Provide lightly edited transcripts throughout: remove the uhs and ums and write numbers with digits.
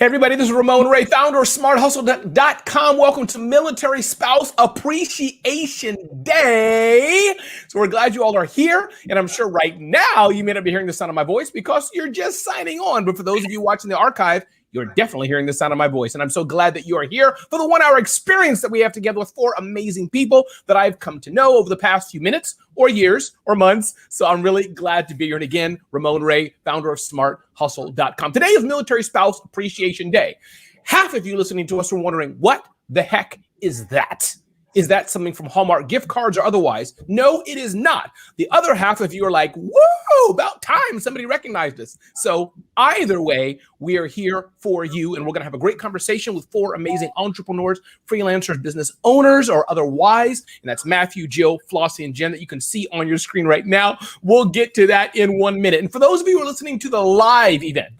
Hey everybody, this is Ramon Ray, founder of SmartHustle.com. Welcome to Military Spouse Appreciation Day. So we're glad you all are here. And I'm sure right now you may not be hearing the sound of my voice because you're just signing on. But for those of you watching the archive, you're definitely hearing the sound of my voice. And I'm so glad that you are here for the 1 hour experience that we have together with 4 amazing people that I've come to know over the past few minutes or years or months. So I'm really glad to be here. And again, Ramon Ray, founder of SmartHustle.com. Today is Military Spouse Appreciation Day. Half of you listening to us are wondering, what the heck is that? Is that something from Hallmark gift cards or otherwise? No, it is not. The other half of you are like, whoa, about time somebody recognized us. So either way, we are here for you, and we're going to have a great conversation with 4 amazing entrepreneurs, freelancers, business owners, or otherwise. And that's Matthew, Jill, Flossie, and Jen that you can see on your screen right now. We'll get to that in 1 minute. And for those of you who are listening to the live event,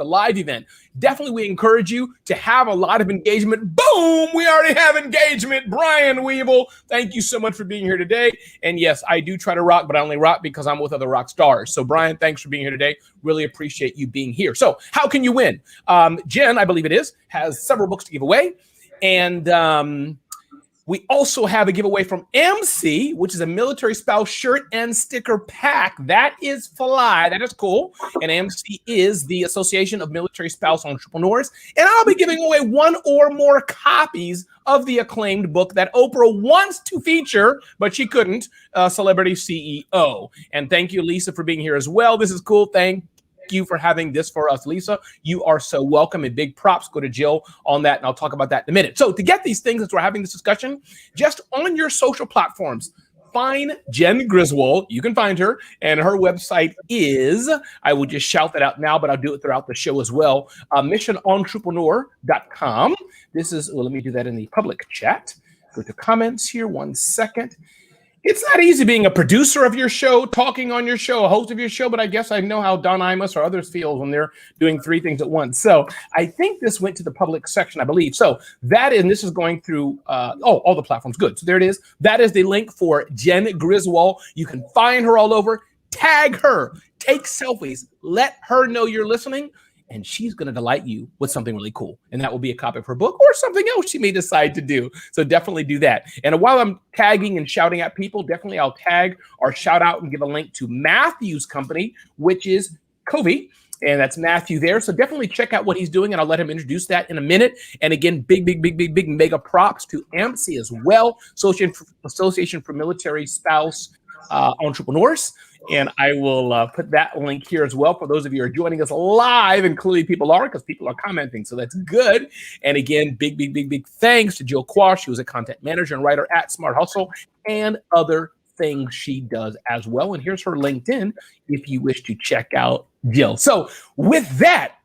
definitely we encourage you to have a lot of engagement. Boom, we already have engagement. Brian Weevil, thank you so much for being here today. And yes, I do try to rock, but I only rock because I'm with other rock stars. So Brian, thanks for being here today. Really appreciate you being here. So how can you win? Jen, I believe it is, has several books to give away. And we also have a giveaway from MC, which is a military spouse shirt and sticker pack. That is fly. That is cool. And MC is the Association of Military Spouse Entrepreneurs. And I'll be giving away 1 or more copies of the acclaimed book that Oprah wants to feature, but she couldn't, Celebrity CEO. And thank you, Lisa, for being here as well. This is cool. Thank you for having this for us, Lisa. You are so welcome, and big props go to Jill on that, and I'll talk about that in a minute. So to get these things, as we're having this discussion, just on your social platforms, find Jen Griswold. You can find her, and her website is, I will just shout that out now, but I'll do it throughout the show as well, missionentrepreneur.com. This is, well, let me do that in the public chat. Go to comments here, 1 second. It's not easy being a producer of your show, talking on your show, a host of your show, but I guess I know how Don Imus or others feel when they're doing 3 things at once. So I think this went to the public section, I believe. So that is, and this is going through, all the platforms. Good. So there it is. That is the link for Jen Griswold. You can find her all over. Tag her. Take selfies. Let her know you're listening. And she's going to delight you with something really cool. And that will be a copy of her book or something else she may decide to do. So definitely do that. And while I'm tagging and shouting at people, definitely I'll tag or shout out and give a link to Matthew's company, which is Covey. And that's Matthew there. So definitely check out what he's doing, and I'll let him introduce that in a minute. And again, big mega props to AMC as well, Association for Military Spouse Entrepreneurs. And I will put that link here as well for those of you who are joining us live, and clearly people are, because people are commenting, so that's good. And again, big thanks to Jill Quash, who is a content manager and writer at Smart Hustle, and other things she does as well. And here's her LinkedIn if you wish to check out Jill. So with that,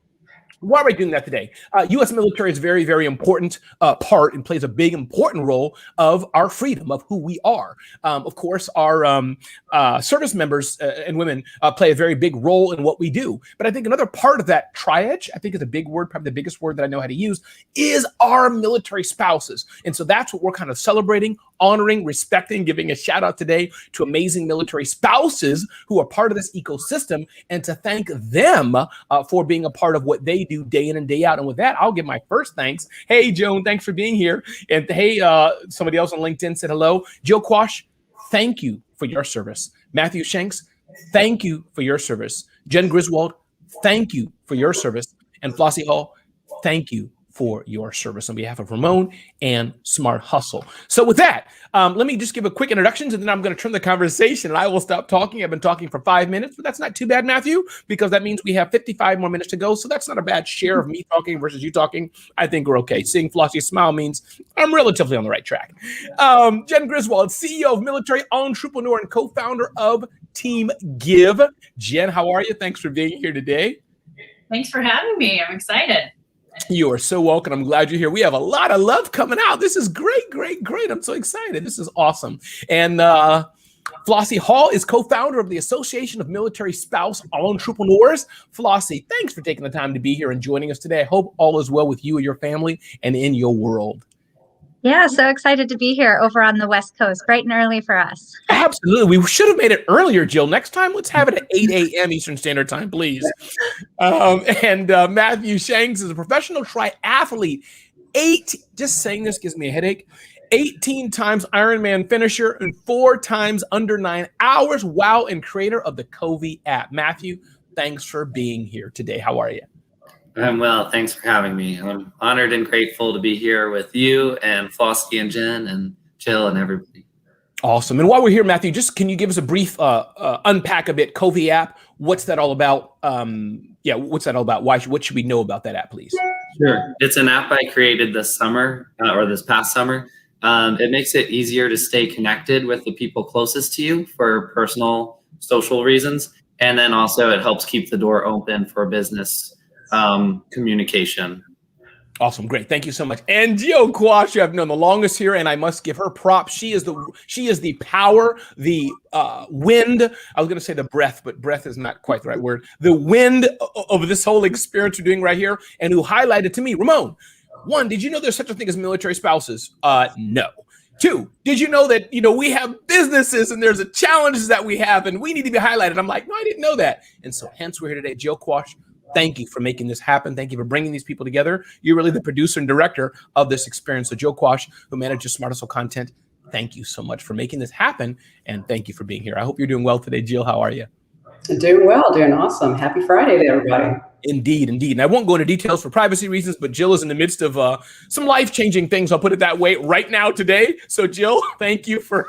why are we doing that today? U.S. military is a very, very important part and plays a big, important role of our freedom, of who we are. Of course, our service members and women play a very big role in what we do. But I think another part of that triad, I think is a big word, probably the biggest word that I know how to use, is our military spouses. And so that's what we're kind of celebrating, honoring, respecting, giving a shout out today to amazing military spouses who are part of this ecosystem, and to thank them for being a part of what they do day in and day out. And with that, I'll give my first thanks. Hey, Joan, thanks for being here. And hey, somebody else on LinkedIn said hello. Jill Quash, thank you for your service. Matthew Shanks, thank you for your service. Jen Griswold, thank you for your service. And Flossie Hall, thank you for your service on behalf of Ramon and Smart Hustle. So with that, let me just give a quick introduction, and then I'm going to turn the conversation and I will stop talking. I've been talking for 5 minutes, but that's not too bad, Matthew, because that means we have 55 more minutes to go. So that's not a bad share of me talking versus you talking. I think we're okay. Seeing Flossie smile means I'm relatively on the right track. Jen Griswold, CEO of Military Entrepreneur and co-founder of Team Give. Jen, how are you? Thanks for being here today. Thanks for having me. I'm excited. You are so welcome. I'm glad you're here. We have a lot of love coming out. This is great. I'm so excited. This is awesome. And Flossie Hall is co-founder of the Association of Military Spouse Entrepreneurs. Flossie, thanks for taking the time to be here and joining us today. I hope all is well with you and your family and in your world. Yeah, so excited to be here over on the West Coast, bright and early for us. Absolutely. We should have made it earlier, Jill. Next time, let's have it at 8 a.m. Eastern Standard Time, please. And Matthew Shanks is a professional triathlete. Just saying this gives me a headache. 18 times Ironman finisher and 4 times under 9 hours. Wow. And creator of the Covey app. Matthew, thanks for being here today. How are you? I'm well. Thanks for having me. I'm honored and grateful to be here with you and Flosky and Jen and Jill and everybody. Awesome. And while we're here, Matthew, just can you give us a brief unpack a bit? Covey app. What's that all about? What's that all about? What should we know about that app, please? Sure. It's an app I created this summer or this past summer. It makes it easier to stay connected with the people closest to you for personal, social reasons. And then also it helps keep the door open for business communication. Awesome. Great. Thank you so much. And Jill Quash, I've known the longest here, and I must give her props. She is the power, the wind. I was going to say the breath, but breath is not quite the right word. The wind of this whole experience we're doing right here, and who highlighted to me, Ramon, 1, did you know there's such a thing as military spouses? No. 2, did you know that, we have businesses and there's challenges that we have and we need to be highlighted? I'm like, no, I didn't know that. And so hence we're here today. Jill Quash, thank you for making this happen. Thank you for bringing these people together. You're really the producer and director of this experience. So Jill Quash, who manages Smart Hustle Content, thank you so much for making this happen. And thank you for being here. I hope you're doing well today. Jill, how are you? Doing well, doing awesome. Happy Friday to everybody. Indeed. And I won't go into details for privacy reasons, but Jill is in the midst of some life-changing things. I'll put it that way right now today. So Jill, thank you for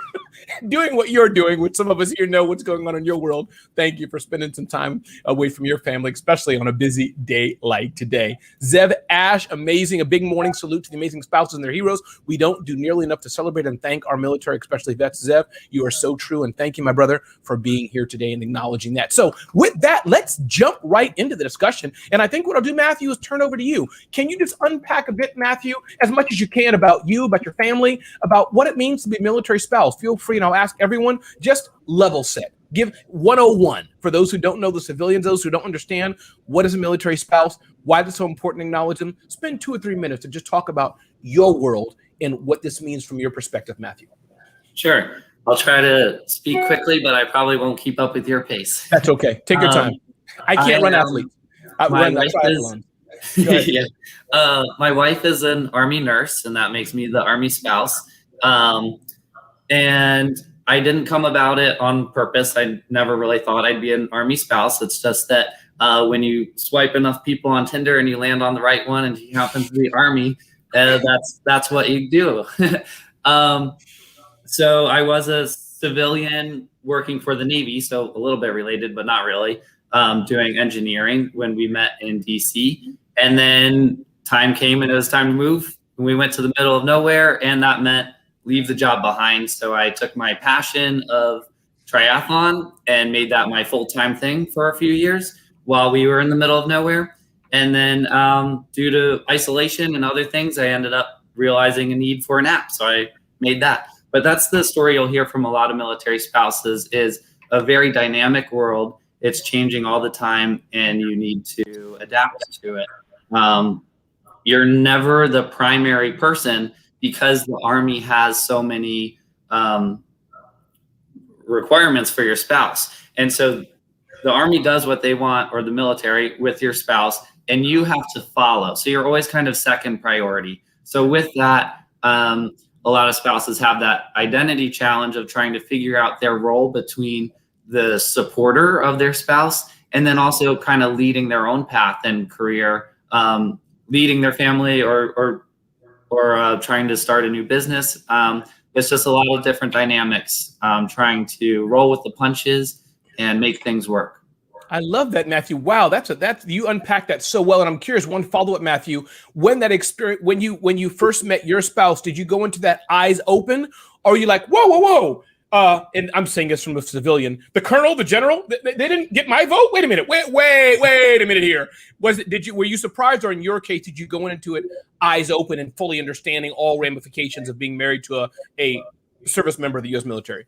doing what you're doing, which some of us here know what's going on in your world. Thank you for spending some time away from your family, especially on a busy day like today. Zev Ash, amazing. A big morning salute to the amazing spouses and their heroes. We don't do nearly enough to celebrate and thank our military, especially vets. Zev, you are so true. And thank you, my brother, for being here today and acknowledging that. So with that, let's jump right into the discussion. And I think what I'll do, Matthew, is turn over to you. Can you just unpack a bit, Matthew, as much as you can about you, about your family, about what it means to be a military spouse? Feel free, and I'll ask everyone, just level set. Give 101 for those who don't know, the civilians, those who don't understand what is a military spouse, why it's so important to acknowledge them. Spend 2 or 3 minutes to just talk about your world and what this means from your perspective, Matthew. Sure. I'll try to speak quickly, but I probably won't keep up with your pace. That's okay. Take your time. I can't run athletes. My wife is an Army nurse, and that makes me the Army spouse. And I didn't come about it on purpose. I never really thought I'd be an Army spouse. It's just that when you swipe enough people on Tinder and you land on the right one and he happens to be Army, that's what you do. So I was a civilian working for the Navy, so a little bit related, but not really. Doing engineering when we met in DC. And then time came and it was time to move. We went to the middle of nowhere, and that meant leave the job behind. So I took my passion of triathlon and made that my full-time thing for a few years while we were in the middle of nowhere. And then due to isolation and other things, I ended up realizing a need for an app. So I made that. But that's the story you'll hear from a lot of military spouses, is a very dynamic world. It's changing all the time, and you need to adapt to it. You're never the primary person because the Army has so many requirements for your spouse. And so the Army does what they want, or the military, with your spouse, and you have to follow. So you're always kind of second priority. So with that, a lot of spouses have that identity challenge of trying to figure out their role between the supporter of their spouse and then also kind of leading their own path and career, leading their family or trying to start a new business. It's just a lot of different dynamics, trying to roll with the punches and make things work. I love that, Matthew. Wow, that's you unpacked that so well. And I'm curious, one follow-up, Matthew, when that experience, when you first met your spouse, did you go into that eyes open, or are you like, whoa? And I'm saying this from a civilian, the colonel, the general, they didn't get my vote. Wait a minute. Wait a minute here. Were you surprised, or in your case, did you go into it eyes open and fully understanding all ramifications of being married to a service member of the U.S. military?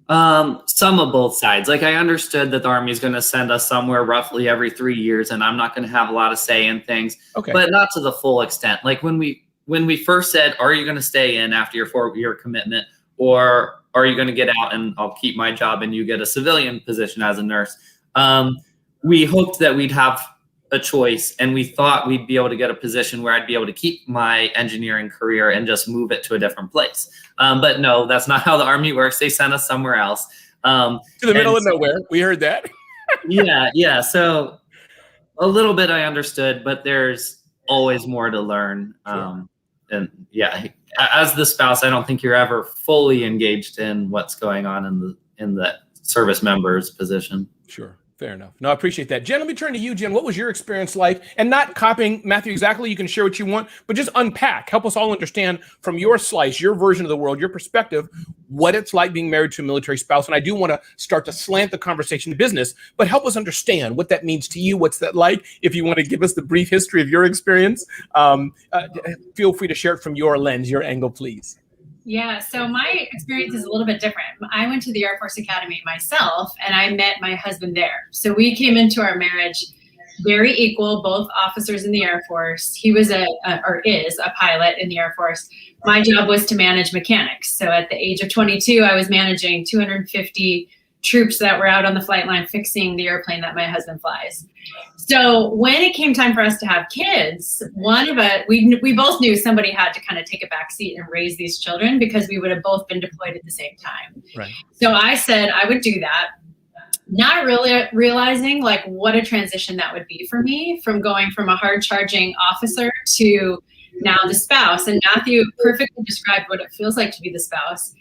Some of both sides. Like, I understood that the Army is going to send us somewhere roughly every 3 years, and I'm not going to have a lot of say in things, okay, but not to the full extent. Like when we when we first said, are you going to stay in after your 4-year commitment, or are you going to get out and I'll keep my job and you get a civilian position as a nurse? We hoped that we'd have a choice, and we thought we'd be able to get a position where I'd be able to keep my engineering career and just move it to a different place. But no, that's not how the Army works. They sent us somewhere else. To the middle of nowhere. We heard that. Yeah. So a little bit I understood, but there's always more to learn. Sure. And yeah, as the spouse, I don't think you're ever fully engaged in what's going on in the service member's position. Sure. Fair enough. No, I appreciate that. Jen, let me turn to you, Jen. What was your experience like? And not copying Matthew exactly, you can share what you want, but just unpack. Help us all understand from your slice, your version of the world, your perspective, what it's like being married to a military spouse. And I do want to start to slant the conversation to business, but help us understand what that means to you. What's that like? If you want to give us the brief history of your experience, feel free to share it from your lens, your angle, please. Yeah, so my experience is a little bit different. I went to the Air Force Academy myself, and I met my husband there. So we came into our marriage very equal, both officers in the Air Force. He was is a pilot in the Air Force. My job was to manage mechanics. So at the age of 22, I was managing 250 troops that were out on the flight line fixing the airplane that my husband flies. So when it came time for us to have kids, one of us, we both knew somebody had to kind of take a back seat and raise these children because we would have both been deployed at the same time. Right. So I said I would do that, not really realizing like what a transition that would be for me from going from a hard charging officer to now the spouse. And Matthew perfectly described what it feels like to be the spouse.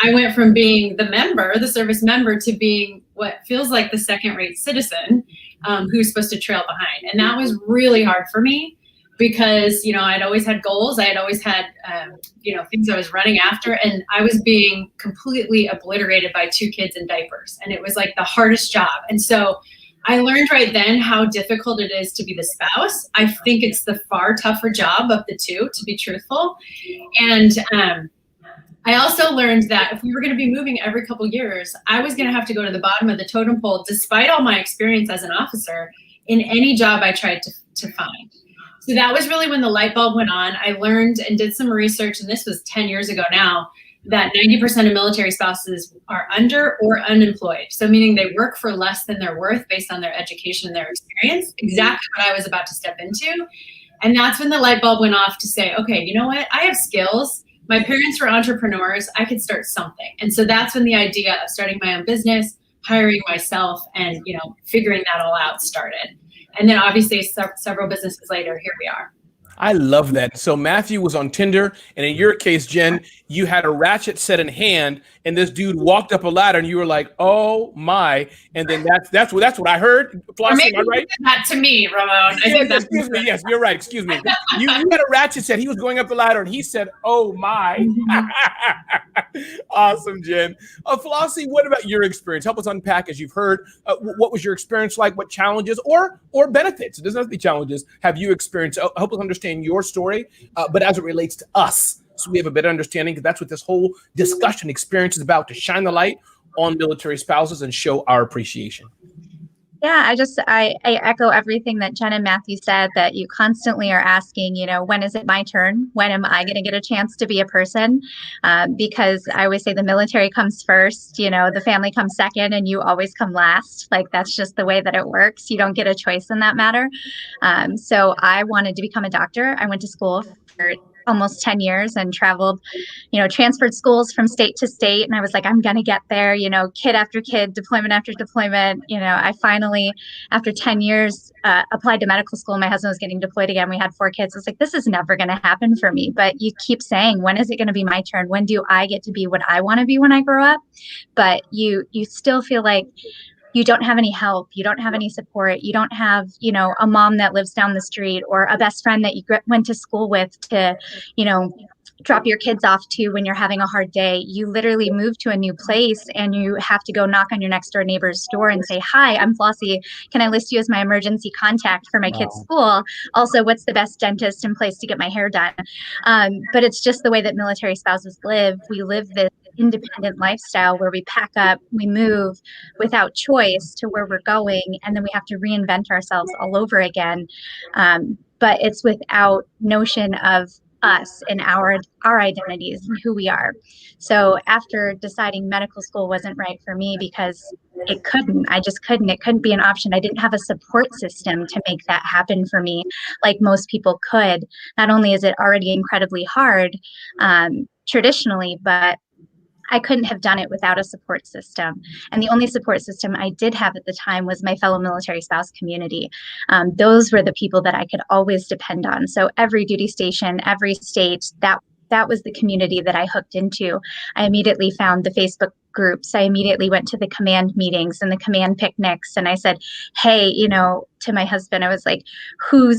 I went from being the member, the service member, to being what feels like the second-rate citizen who's supposed to trail behind. And that was really hard for me because, I'd always had goals. I had always had, things I was running after, and I was being completely obliterated by 2 kids in diapers. And it was like the hardest job. And so I learned right then how difficult it is to be the spouse. I think it's the far tougher job of the two, to be truthful. And I also learned that if we were going to be moving every couple years, I was going to have to go to the bottom of the totem pole, despite all my experience as an officer, in any job I tried to find. So that was really when the light bulb went on. I learned and did some research, and this was 10 years ago now, that 90% of military spouses are under or unemployed. So meaning they work for less than their worth based on their education and their experience, exactly what I was about to step into. And that's when the light bulb went off to say, okay, you know what? I have skills. My parents were entrepreneurs. I could start something. And so that's when the idea of starting my own business, hiring myself, and, figuring that all out started. And then obviously several businesses later, here we are. I love that. So Matthew was on Tinder, and in your case, Jen, you had a ratchet set in hand, and this dude walked up a ladder, and you were like, "Oh my!" And then that's what I heard. Flossie, am I right? That to me, Ramon. Excuse me. Yes, you're right. Excuse me. You had a ratchet set. He was going up the ladder, and he said, "Oh my!" Awesome, Jen. Flossie, what about your experience? Help us unpack, as you've heard. What was your experience like? What challenges or benefits? It doesn't have to be challenges. Have you experienced? Help us understand your story, but as it relates to us, so we have a better understanding, because that's what this whole discussion experience is about, to shine the light on military spouses and show our appreciation. Yeah, I echo everything that Jen and Matthew said, that you constantly are asking, when is it my turn? When am I going to get a chance to be a person? Because I always say the military comes first, the family comes second, and you always come last. Like, that's just the way that it works. You don't get a choice in that matter. So I wanted to become a doctor. I went to school for almost 10 years and traveled, transferred schools from state to state. And I was like, I'm going to get there, kid after kid, deployment after deployment. I finally, after 10 years, applied to medical school. My husband was getting deployed again. We had 4 kids. I was like, this is never going to happen for me. But you keep saying, when is it going to be my turn? When do I get to be what I want to be when I grow up? But you still feel like you don't have any help. You don't have any support. You don't have, a mom that lives down the street, or a best friend that you went to school with to, drop your kids off to when you're having a hard day. You literally move to a new place, and you have to go knock on your next door neighbor's door and say, "Hi, I'm Flossie. Can I list you as my emergency contact for my kid's school? Also, what's the best dentist in place to get my hair done?" But it's just the way that military spouses live. We live this independent lifestyle where we pack up, we move without choice to where we're going, and then we have to reinvent ourselves all over again. But it's without notion of us and our identities and who we are. So after deciding medical school wasn't right for me because it couldn't be an option. I didn't have a support system to make that happen for me like most people could. Not only is it already incredibly hard traditionally, but I couldn't have done it without a support system. And the only support system I did have at the time was my fellow military spouse community. Those were the people that I could always depend on. So every duty station, every state, that was the community that I hooked into. I immediately found the Facebook groups. I immediately went to the command meetings and the command picnics. And I said, hey, to my husband, I was like, who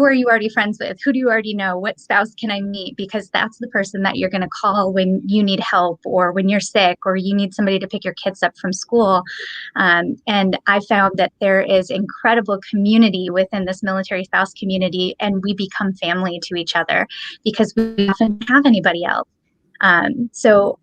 are you already friends with? Who do you already know? What spouse can I meet? Because that's the person that you're going to call when you need help or when you're sick or you need somebody to pick your kids up from school. And I found that there is incredible community within this military spouse community, and we become family to each other because we often have anybody else. So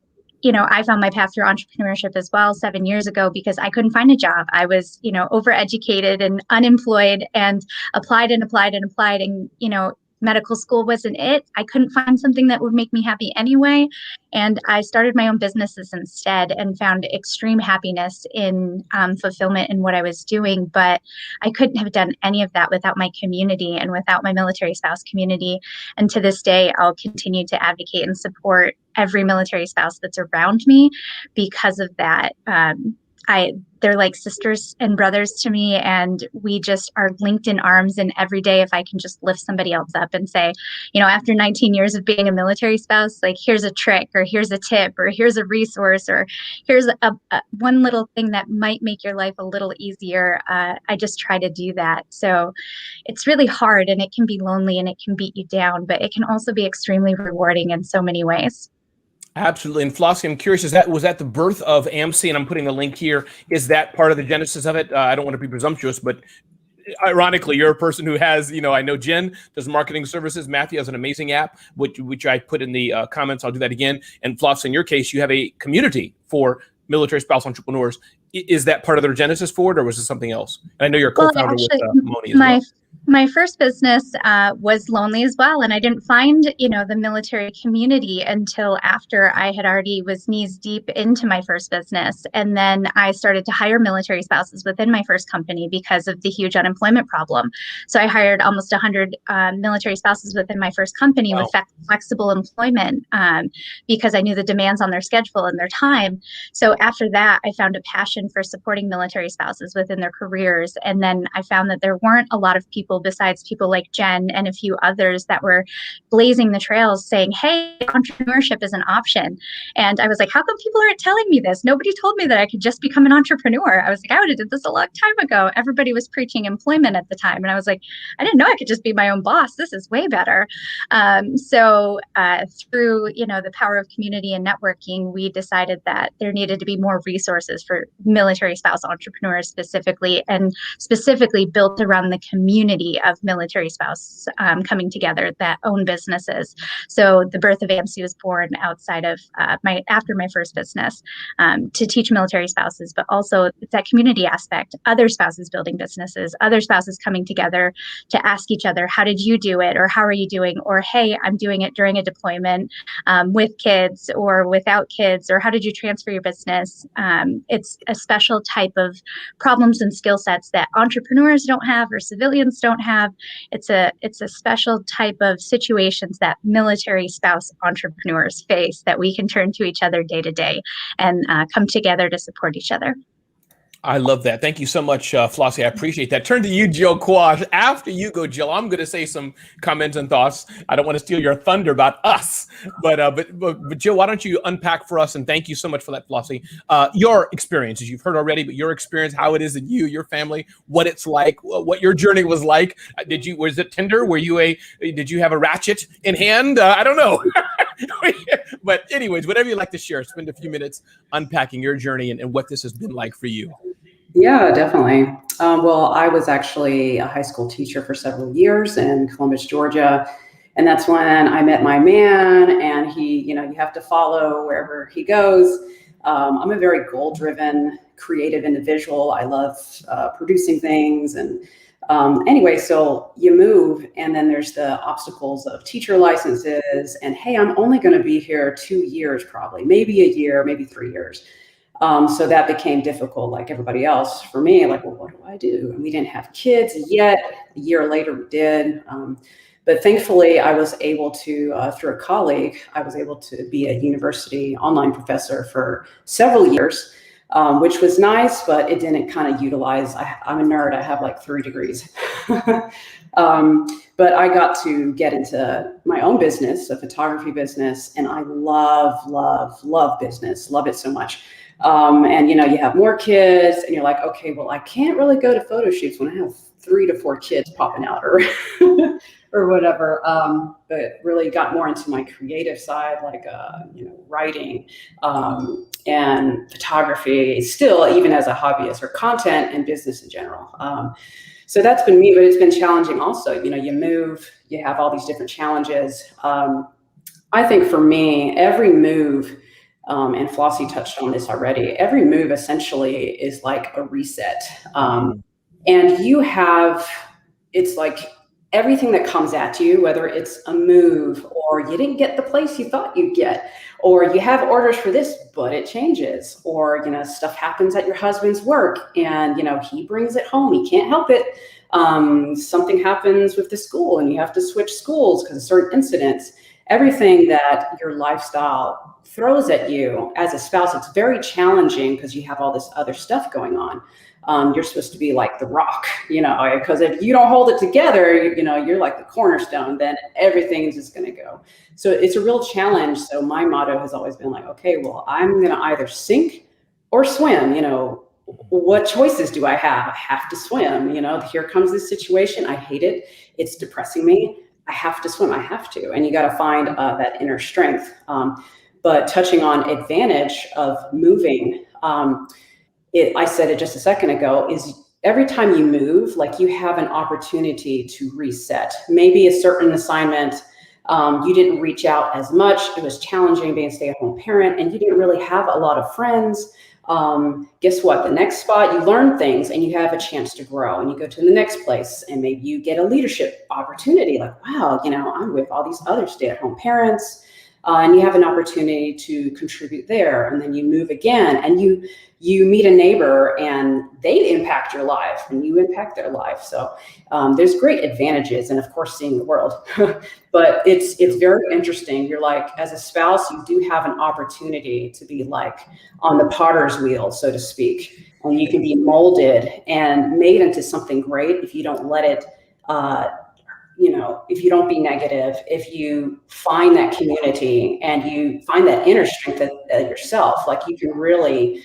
I found my path through entrepreneurship as well 7 years ago because I couldn't find a job. I was, overeducated and unemployed and applied. And, medical school wasn't it. I couldn't find something that would make me happy anyway. And I started my own businesses instead and found extreme happiness in fulfillment in what I was doing. But I couldn't have done any of that without my community and without my military spouse community. And to this day, I'll continue to advocate and support every military spouse that's around me because of that. They're like sisters and brothers to me, and we just are linked in arms. And every day, if I can just lift somebody else up and say, after 19 years of being a military spouse, like here's a trick or here's a tip or here's a resource or here's a one little thing that might make your life a little easier. I just try to do that. So it's really hard and it can be lonely and it can beat you down, but it can also be extremely rewarding in so many ways. Absolutely. And Flossie, I'm curious, was that the birth of AMC? And I'm putting the link here. Is that part of the genesis of it? I don't want to be presumptuous, but ironically, you're a person who has, I know Jen does marketing services. Matthew has an amazing app, which I put in the comments. I'll do that again. And Flossie, in your case, you have a community for military spouse entrepreneurs. Is that part of their genesis for it, or was it something else? And I know you're a co-founder with Moni as well. My first business was lonely as well. And I didn't find, the military community until after I had already was knees deep into my first business. And then I started to hire military spouses within my first company because of the huge unemployment problem. So I hired almost 100 military spouses within my first company with flexible employment because I knew the demands on their schedule and their time. So after that, I found a passion for supporting military spouses within their careers. And then I found that there weren't a lot of people besides people like Jen and a few others that were blazing the trails saying, hey, entrepreneurship is an option. And I was like, how come people aren't telling me this? Nobody told me that I could just become an entrepreneur. I was like, I would have did this a long time ago. Everybody was preaching employment at the time. And I was like, I didn't know I could just be my own boss. This is way better. So through, the power of community and networking, we decided that there needed to be more resources for military spouse entrepreneurs specifically, and specifically built around the community of military spouse coming together that own businesses. So the birth of AMC was born outside of after my first business to teach military spouses, but also it's that community aspect, other spouses building businesses, other spouses coming together to ask each other, how did you do it? Or how are you doing? Or, hey, I'm doing it during a deployment with kids or without kids, or how did you transfer your business? It's a special type of problems and skill sets that entrepreneurs don't have or civilians don't have. It's a special type of situations that military spouse entrepreneurs face that we can turn to each other day to day and come together to support each other. I love that. Thank you so much, Flossie. I appreciate that. Turn to you, Jill Quash. After you go, Jill, I'm going to say some comments and thoughts. I don't want to steal your thunder about us, but Jill, why don't you unpack for us? And thank you so much for that, Flossie. Your experiences, you've heard already, but your experience, how it is in you, your family, what it's like, what your journey was like. Was it Tinder? Did you have a ratchet in hand? I don't know. But anyways, whatever you'd like to share, spend a few minutes unpacking your journey and what this has been like for you. Yeah, definitely. Well, I was actually a high school teacher for several years in Columbus, Georgia. And that's when I met my man, and he, you have to follow wherever he goes. I'm a very goal-driven, creative individual. I love producing things and Anyway, so you move, and then there's the obstacles of teacher licenses, and hey, I'm only going to be here 2 years, probably, maybe a year, maybe 3 years. So that became difficult, like everybody else. For me, like, well, what do I do? And we didn't have kids yet. A year later, we did. But thankfully, I was able to, through a colleague, I was able to be a university online professor for several years. Which was nice, but it didn't kind of utilize. I'm a nerd. I have like 3 degrees. But I got to get into my own business, a photography business, and I love business. Love it so much. And you have more kids, and you're like, okay, well, I can't really go to photo shoots when I have 3 to 4 kids popping out, or or whatever. But really got more into my creative side, like writing and photography, still even as a hobbyist, or content and business in general. So that's been me, but it's been challenging also. You move, you have all these different challenges. I think for me, every move, and Flossie touched on this already, every move essentially is like a reset. And it's like everything that comes at you, whether it's a move, or you didn't get the place you thought you'd get, or you have orders for this, but it changes, or, stuff happens at your husband's work and, he brings it home. He can't help it. Something happens with the school and you have to switch schools because of certain incidents. Everything that your lifestyle throws at you as a spouse, it's very challenging because you have all this other stuff going on. You're supposed to be like the rock, because if you don't hold it together, you're like the cornerstone, then everything is just going to go. So it's a real challenge. So my motto has always been like, okay, well, I'm going to either sink or swim. What choices do I have? I have to swim. Here comes this situation. I hate it. It's depressing me. I have to swim. I have to. And you got to find that inner strength. But touching on advantage of moving, I said it just a second ago, is every time you move, like you have an opportunity to reset. Maybe a certain assignment, you didn't reach out as much. It was challenging being a stay-at-home parent, and you didn't really have a lot of friends. Guess what? The next spot, you learn things and you have a chance to grow, and you go to the next place and maybe you get a leadership opportunity. Like, wow, I'm with all these other stay-at-home parents. And you have an opportunity to contribute there, and then you move again, and you meet a neighbor, and they impact your life, and you impact their life. So there's great advantages, and of course, seeing the world. But it's very interesting. You're like, as a spouse, you do have an opportunity to be like on the potter's wheel, so to speak, and you can be molded and made into something great if you don't let it. If you don't be negative, if you find that community and you find that inner strength yourself, like you can really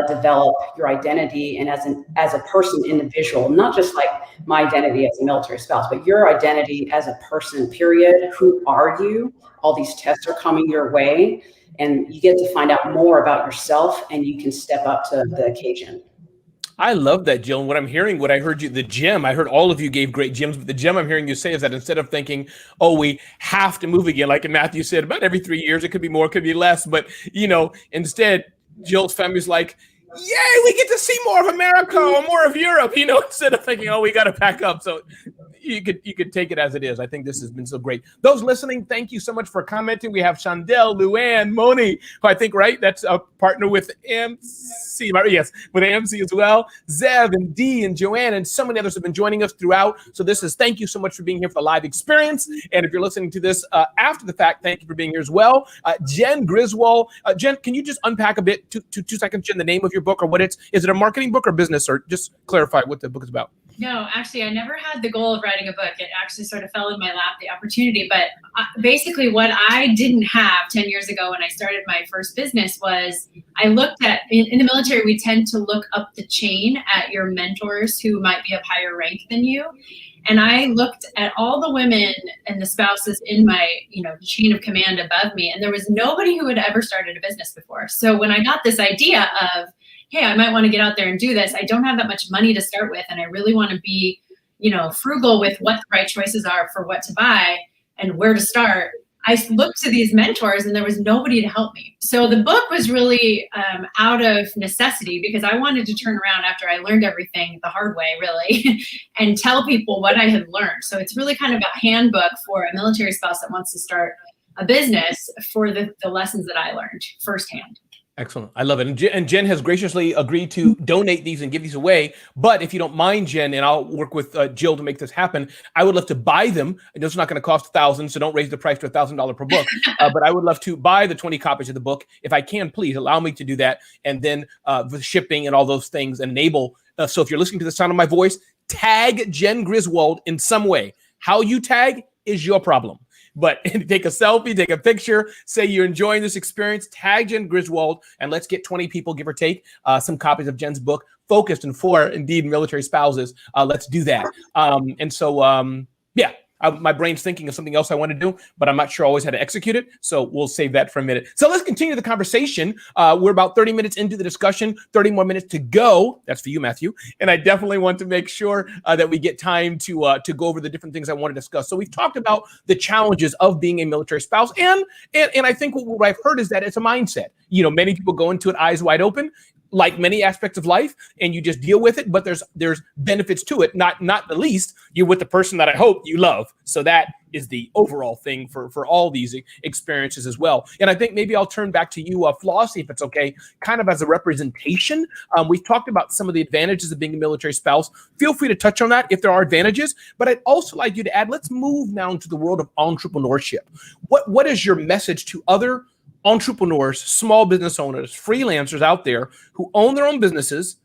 develop your identity, and as a person, individual, not just like my identity as a military spouse, but your identity as a person, period. Who are you? All these tests are coming your way, and you get to find out more about yourself, and you can step up to the occasion. I love that, Jill. And what I heard you, the gem, I heard all of you gave great gems, but the gem I'm hearing you say is that instead of thinking, oh, we have to move again, like in Matthew said, about every 3 years, it could be more, it could be less. But, instead, Jill's family's like, yay, we get to see more of America or more of Europe, instead of thinking, oh, we got to pack up. So you could take it as it is. I think this has been so great. Those listening, thank you so much for commenting. We have Chandel, Luann, Moni, who I think, right, that's a partner with MC, yes, with AMC as well. Zev and Dee and Joanne and so many others have been joining us throughout. So thank you so much for being here for the live experience. And if you're listening to this after the fact, thank you for being here as well. Jen Griswold. Jen, can you just unpack a bit, 2 seconds, Jen, the name of your book, or is it a marketing book or business, or just clarify what the book is about? No, actually, I never had the goal of writing a book. It actually sort of fell in my lap, the opportunity. But basically what I didn't have 10 years ago when I started my first business was I looked at, in the military, we tend to look up the chain at your mentors who might be of higher rank than you. And I looked at all the women and the spouses in my, chain of command above me, and there was nobody who had ever started a business before. So when I got this idea of, hey, I might want to get out there and do this, I don't have that much money to start with, and I really want to be, frugal with what the right choices are for what to buy and where to start, I looked to these mentors and there was nobody to help me. So the book was really out of necessity because I wanted to turn around after I learned everything the hard way, really, and tell people what I had learned. So it's really kind of a handbook for a military spouse that wants to start a business for the lessons that I learned firsthand. Excellent. I love it. And Jen has graciously agreed to donate these and give these away. But if you don't mind, Jen, and I'll work with Jill to make this happen, I would love to buy them. I know it's not going to cost $1,000, so don't raise the price to $1,000 per book. But I would love to buy the 20 copies of the book. If I can, please allow me to do that. And then the shipping and all those things enable. So if you're listening to the sound of my voice, tag Jen Griswold in some way. How you tag is your problem. But take a selfie, take a picture, say you're enjoying this experience, tag Jen Griswold, and let's get 20 people, give or take, some copies of Jen's book, focused and for, indeed, military spouses. Let's do that. My brain's thinking of something else I want to do, but I'm not sure always how to execute it. So we'll save that for a minute. So let's continue the conversation. We're about 30 minutes into the discussion, 30 more minutes to go. That's for you, Matthew. And I definitely want to make sure that we get time to go over the different things I want to discuss. So we've talked about the challenges of being a military spouse. And I think what I've heard is that it's a mindset. You know, many people go into it eyes wide open, like many aspects of life, and you just deal with it. But there's benefits to it. Not the least, you're with the person that I hope you love. So that is the overall thing for all these experiences as well. And I think maybe I'll turn back to you, Flossie, if it's okay, kind of as a representation. We've talked about some of the advantages of being a military spouse. Feel free to touch on that if there are advantages. But I'd also like you to add, let's move now into the world of entrepreneurship. What is your message to other entrepreneurs, small business owners, freelancers out there who own their own businesses,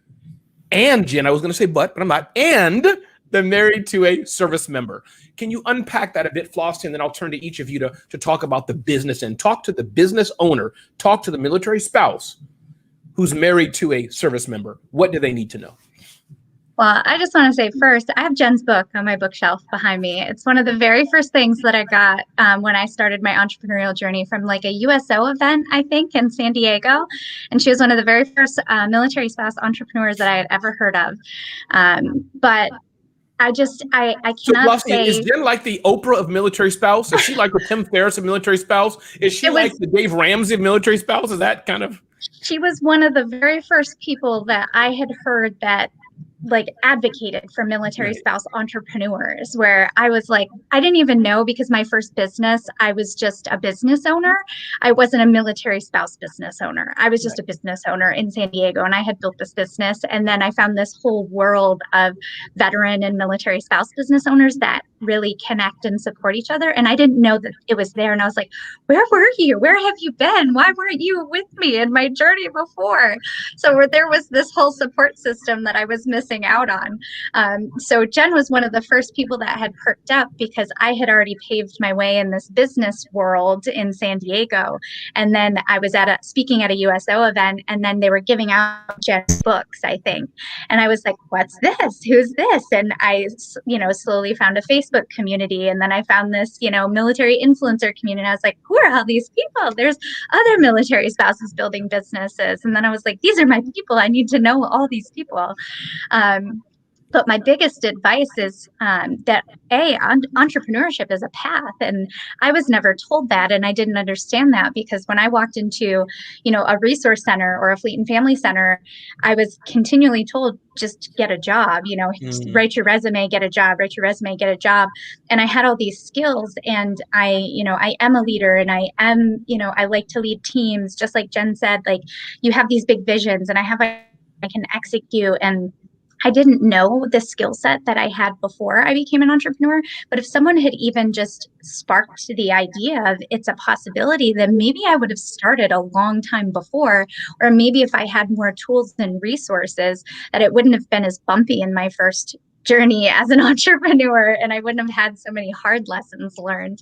and Jen, I was going to say but I'm not, and they're married to a service member? Can you unpack that a bit, Flossie, and then I'll turn to each of you to talk about the business and talk to the business owner, talk to the military spouse who's married to a service member. What do they need to know? Well, I just want to say first, I have Jen's book on my bookshelf behind me. It's one of the very first things that I got when I started my entrepreneurial journey from like a USO event, I think, in San Diego. And she was one of the very first military spouse entrepreneurs that I had ever heard of. But I cannot Flossie, say. Is Jen like the Oprah of military spouse? Is she like the Tim Ferriss of military spouse? Is she like the Dave Ramsey of military spouse? Is that kind of? She was one of the very first people that I had heard that like advocated for military spouse entrepreneurs, where I was like, I didn't even know, because my first business, I was just a business owner. I wasn't a military spouse business owner. I was just a business owner in San Diego, and I had built this business. And then I found this whole world of veteran and military spouse business owners that really connect and support each other. And I didn't know that it was there. And I was like, where were you? Where have you been? Why weren't you with me in my journey before? So there was this whole support system that I was missing out on. So Jen was one of the first people that had perked up, because I had already paved my way in this business world in San Diego. And then I was speaking at a USO event, and then they were giving out Jen's books, I think. And I was like, what's this? Who's this? And I, slowly found a Facebook community. And then I found this, military influencer community. I was like, who are all these people? There's other military spouses building businesses. And then I was like, these are my people. I need to know all these people. But my biggest advice is that entrepreneurship is a path, and I was never told that, and I didn't understand that, because when I walked into, a resource center or a fleet and family center, I was continually told, just get a job, write your resume, get a job, write your resume, get a job. And I had all these skills, and I am a leader, and I am, I like to lead teams, just like Jen said, like you have these big visions, and I can execute. And I didn't know the skill set that I had before I became an entrepreneur. But if someone had even just sparked the idea of it's a possibility, then maybe I would have started a long time before. Or maybe if I had more tools and resources, that it wouldn't have been as bumpy in my first journey as an entrepreneur, and I wouldn't have had so many hard lessons learned.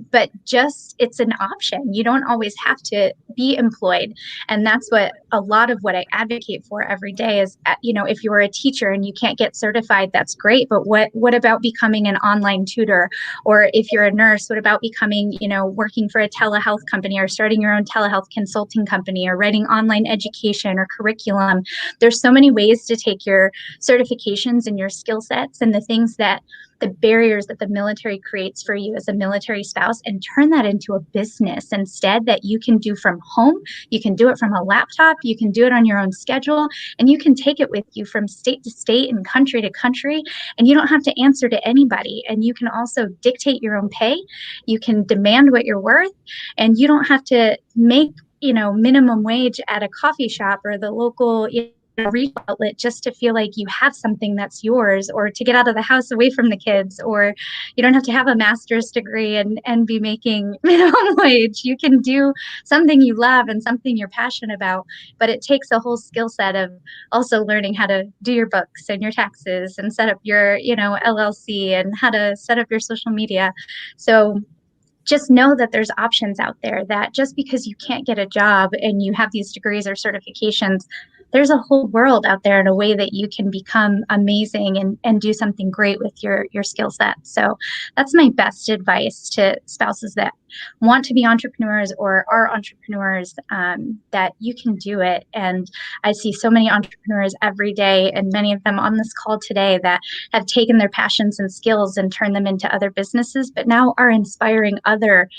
But just, it's an option. You don't always have to be employed. And that's what a lot of what I advocate for every day is, if you're a teacher and you can't get certified, that's great. But what about becoming an online tutor? Or if you're a nurse, what about becoming, working for a telehealth company, or starting your own telehealth consulting company, or writing online education or curriculum? There's so many ways to take your certifications and your skill sets and the things that the barriers that the military creates for you as a military spouse and turn that into a business instead that you can do from home. You can do it from a laptop. You can do it on your own schedule, and you can take it with you from state to state and country to country, and you don't have to answer to anybody. And you can also dictate your own pay. You can demand what you're worth, and you don't have to make, minimum wage at a coffee shop or the local retail outlet just to feel like you have something that's yours, or to get out of the house away from the kids, or you don't have to have a master's degree and be making minimum wage. You can do something you love and something you're passionate about, but it takes a whole skill set of also learning how to do your books and your taxes and set up your, LLC, and how to set up your social media. So just know that there's options out there, that just because you can't get a job and you have these degrees or certifications, there's a whole world out there in a way that you can become amazing and do something great with your skill set. So that's my best advice to spouses that want to be entrepreneurs or are entrepreneurs, that you can do it. And I see so many entrepreneurs every day, and many of them on this call today, that have taken their passions and skills and turned them into other businesses, but now are inspiring other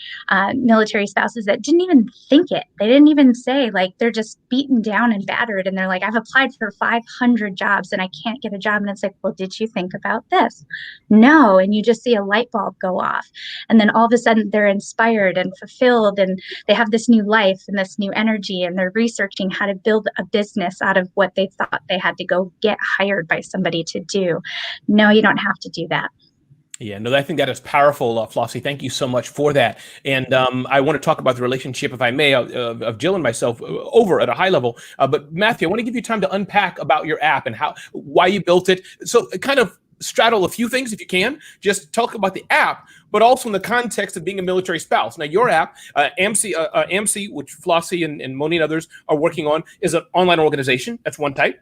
military spouses that didn't even think it. They didn't even say, like, they're just beaten down and battered, and they're like, I've applied for 500 jobs and I can't get a job. And it's like, well, did you think about this? No. And you just see a light bulb go off, and then all of a sudden they're inspired and fulfilled, and they have this new life and this new energy, and they're researching how to build a business out of what they thought they had to go get hired by somebody to do. No, you don't have to do that. Yeah, no, I think that is powerful, Flossie. Thank you so much for that. And I want to talk about the relationship, if I may, of Jill and myself over at a high level. But Matthew, I want to give you time to unpack about your app and why you built it. So kind of straddle a few things if you can. Just talk about the app, but also in the context of being a military spouse. Now, your app, AMC, which Flossie and Moni and others are working on, is an online organization. That's one type.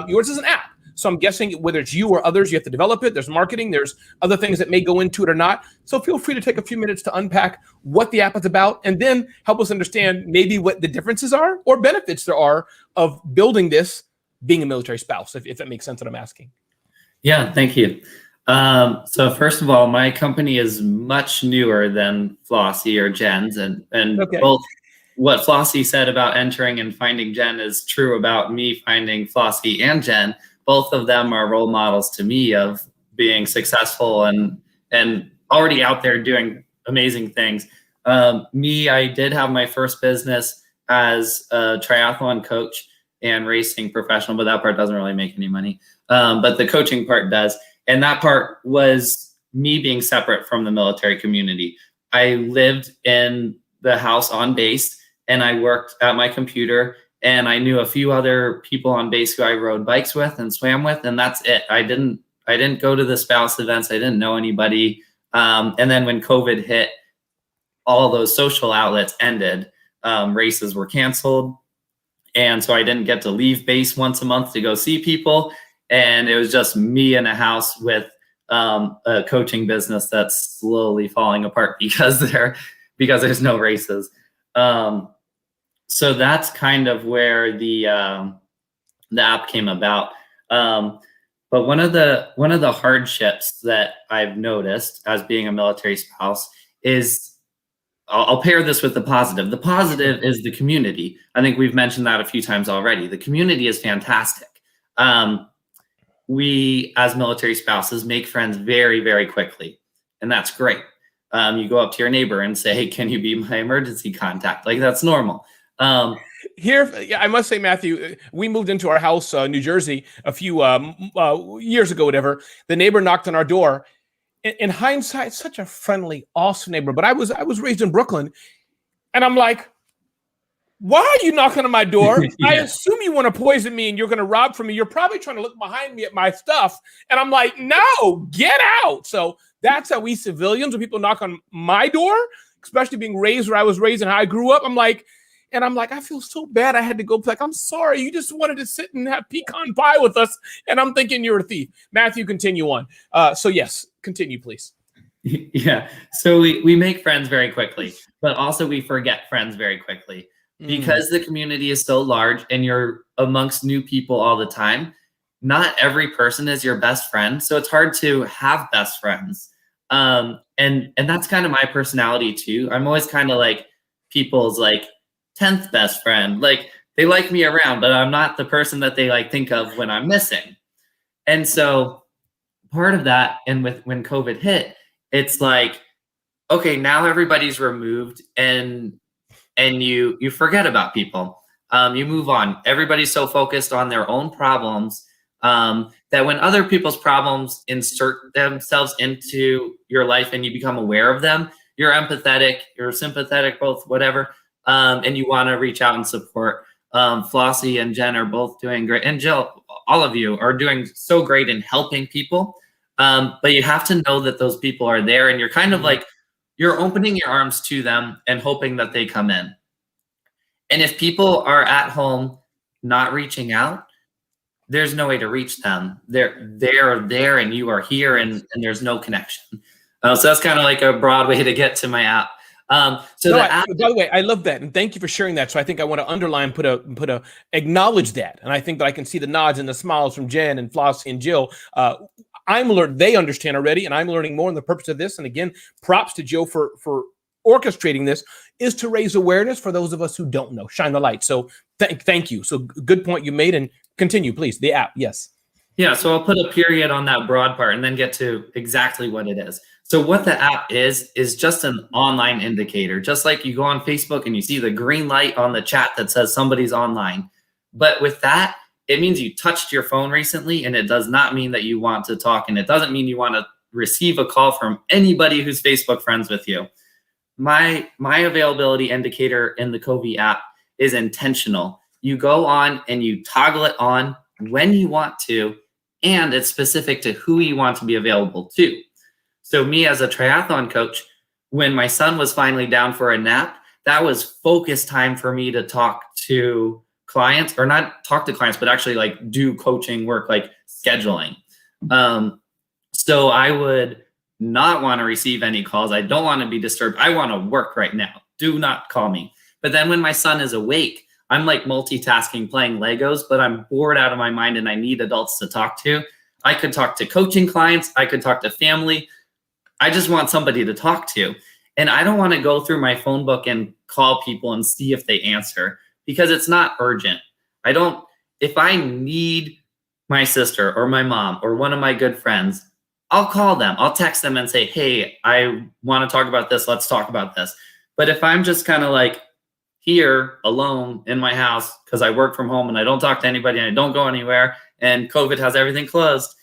Yours is an app. So I'm guessing whether it's you or others, you have to develop it. There's marketing. There's other things that may go into it or not. So feel free to take a few minutes to unpack what the app is about, and then help us understand maybe what the differences are or benefits there are of building this, being a military spouse, if that makes sense what I'm asking. Yeah, thank you. So first of all, my company is much newer than Flossie or Jen's, and okay. Both what Flossie said about entering and finding Jen is true about me finding Flossie and Jen. Both of them are role models to me of being successful and already out there doing amazing things. I did have my first business as a triathlon coach and racing professional, but that part doesn't really make any money. But the coaching part does. And that part was me being separate from the military community. I lived in the house on base, and I worked at my computer, and I knew a few other people on base who I rode bikes with and swam with, and that's it. I didn't go to the spouse events. I didn't know anybody. And then when COVID hit, all those social outlets ended. Races were canceled. And so I didn't get to leave base once a month to go see people. And it was just me in a house with a coaching business that's slowly falling apart because there's no races. So that's kind of where the app came about. But one of the hardships that I've noticed as being a military spouse is, I'll pair this with the positive. The positive is the community. I think we've mentioned that a few times already. The community is fantastic. We, as military spouses, make friends very, very quickly, and that's great. You go up to your neighbor and say, hey, can you be my emergency contact? Like, that's normal. Here, I must say, Matthew, we moved into our house, New Jersey, a few years ago, whatever. The neighbor knocked on our door. In hindsight, such a friendly, awesome neighbor. But I was raised in Brooklyn, and I'm like, why are you knocking on my door? Yeah. I assume you want to poison me and you're going to rob from me. You're probably trying to look behind me at my stuff. And I'm like, no, get out. So that's how we civilians, when people knock on my door, especially being raised where I was raised and how I grew up, I'm like, I feel so bad. I had to go back. I'm sorry. You just wanted to sit and have pecan pie with us. And I'm thinking you're a thief. Matthew, continue on. So yes, continue, please. Yeah. So we make friends very quickly, but also we forget friends very quickly because the community is so large and you're amongst new people all the time. not every person is your best friend. So it's hard to have best friends. And that's kind of my personality too. I'm always kind of like people's like 10th best friend. Like they like me around, but I'm not the person that they like think of when I'm missing. And so part of that, and when COVID hit, it's like, okay, now everybody's removed and you forget about people. You move on. Everybody's so focused on their own problems that when other people's problems insert themselves into your life and you become aware of them, you're empathetic, you're sympathetic, both, whatever, and you want to reach out and support. Flossie and Jen are both doing great. And Jill, all of you are doing so great in helping people. But you have to know that those people are there, and you're kind of like, you're opening your arms to them and hoping that they come in. And if people are at home not reaching out, there's no way to reach them. They're there and you are here, and there's no connection. So that's kind of like a broad way to get to my app. By the way, I love that, and thank you for sharing that. So I think I want to underline, put a acknowledge that, and I think that I can see the nods and the smiles from Jen and Flossie and Jill. They understand already, and I'm learning more. And the purpose of this, and again, props to Jill for orchestrating this, is to raise awareness for those of us who don't know. Shine the light. So thank you. So good point you made, and continue, please. The app, yes. Yeah, so I'll put a period on that broad part and then get to exactly what it is. So what the app is just an online indicator. Just like you go on Facebook and you see the green light on the chat that says somebody's online. But with that, it means you touched your phone recently, and it does not mean that you want to talk, and it doesn't mean you want to receive a call from anybody who's Facebook friends with you. My availability indicator in the Covey app is intentional. You go on and you toggle it on when you want to, and it's specific to who you want to be available to. So me as a triathlon coach, when my son was finally down for a nap, that was focus time for me to talk to clients, or not talk to clients, but actually like do coaching work, like scheduling. So I would not want to receive any calls. I don't want to be disturbed. I want to work right now. Do not call me. But then when my son is awake, I'm like multitasking, playing Legos, but I'm bored out of my mind and I need adults to talk to. I could talk to coaching clients. I could talk to family. I just want somebody to talk to. And I don't want to go through my phone book and call people and see if they answer, because it's not urgent. If I need my sister or my mom or one of my good friends, I'll call them. I'll text them and say, hey, I want to talk about this. Let's talk about this. But if I'm just kind of like here alone in my house because I work from home and I don't talk to anybody and I don't go anywhere and COVID has everything closed,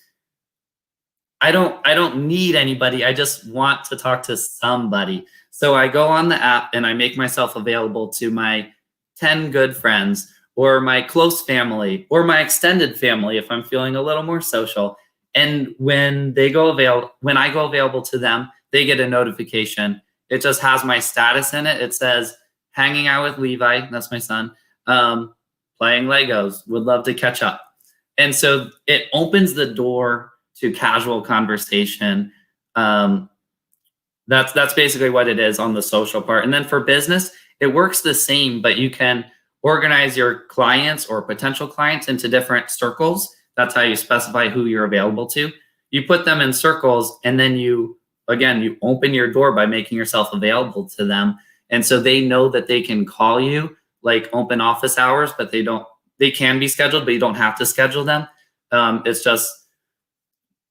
I don't need anybody. I just want to talk to somebody. So I go on the app and I make myself available to my 10 good friends or my close family or my extended family if I'm feeling a little more social. And when I go available to them, they get a notification. It just has my status in it. It says, hanging out with Levi, that's my son, playing Legos, would love to catch up. And so it opens the door to casual conversation. That's basically what it is on the social part. And then for business, it works the same, but you can organize your clients or potential clients into different circles. That's how you specify who you're available to. You put them in circles, and then you open your door by making yourself available to them. And so they know that they can call you, like open office hours, but they can be scheduled, but you don't have to schedule them. It's just